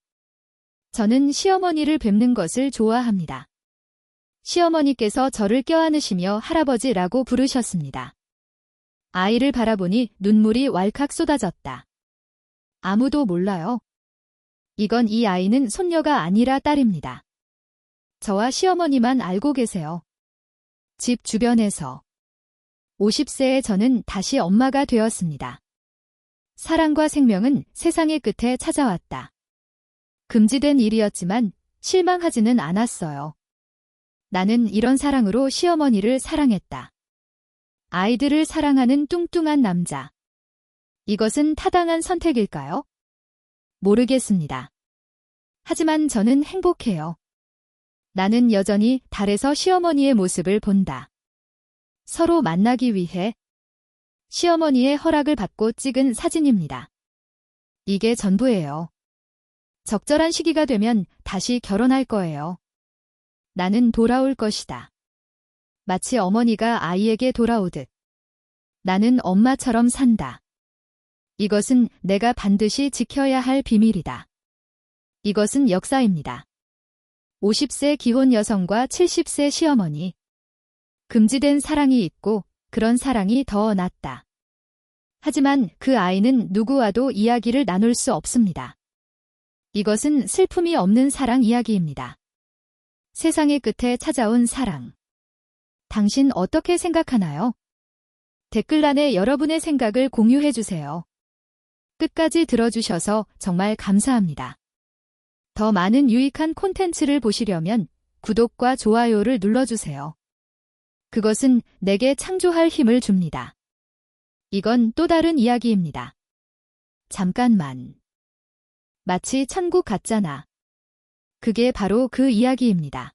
저는 시어머니를 뵙는 것을 좋아합니다. 시어머니께서 저를 껴안으시며 할아버지라고 부르셨습니다. 아이를 바라보니 눈물이 왈칵 쏟아졌다. 아무도 몰라요. 이건 이 아이는 손녀가 아니라 딸입니다. 저와 시어머니만 알고 계세요. 집 주변에서 50세의 저는 다시 엄마가 되었습니다. 사랑과 생명은 세상의 끝에 찾아왔다. 금지된 일이었지만 실망하지는 않았어요. 나는 이런 사랑으로 시어머니를 사랑했다. 아이들을 사랑하는 뚱뚱한 남자. 이것은 타당한 선택일까요? 모르겠습니다. 하지만 저는 행복해요. 나는 여전히 달에서 시어머니의 모습을 본다. 서로 만나기 위해 시어머니의 허락을 받고 찍은 사진입니다. 이게 전부예요. 적절한 시기가 되면 다시 결혼할 거예요. 나는 돌아올 것이다. 마치 어머니가 아이에게 돌아오듯. 나는 엄마처럼 산다. 이것은 내가 반드시 지켜야 할 비밀이다. 이것은 역사입니다. 50세 기혼 여성과 70세 시어머니. 금지된 사랑이 있고 그런 사랑이 더 낫다. 하지만 그 아이는 누구와도 이야기를 나눌 수 없습니다. 이것은 슬픔이 없는 사랑 이야기입니다. 세상의 끝에 찾아온 사랑. 당신 어떻게 생각하나요? 댓글란에 여러분의 생각을 공유해 주세요. 끝까지 들어주셔서 정말 감사합니다. 더 많은 유익한 콘텐츠를 보시려면 구독과 좋아요를 눌러주세요. 그것은 내게 창조할 힘을 줍니다. 이건 또 다른 이야기입니다. 잠깐만. 마치 천국 같잖아. 그게 바로 그 이야기입니다.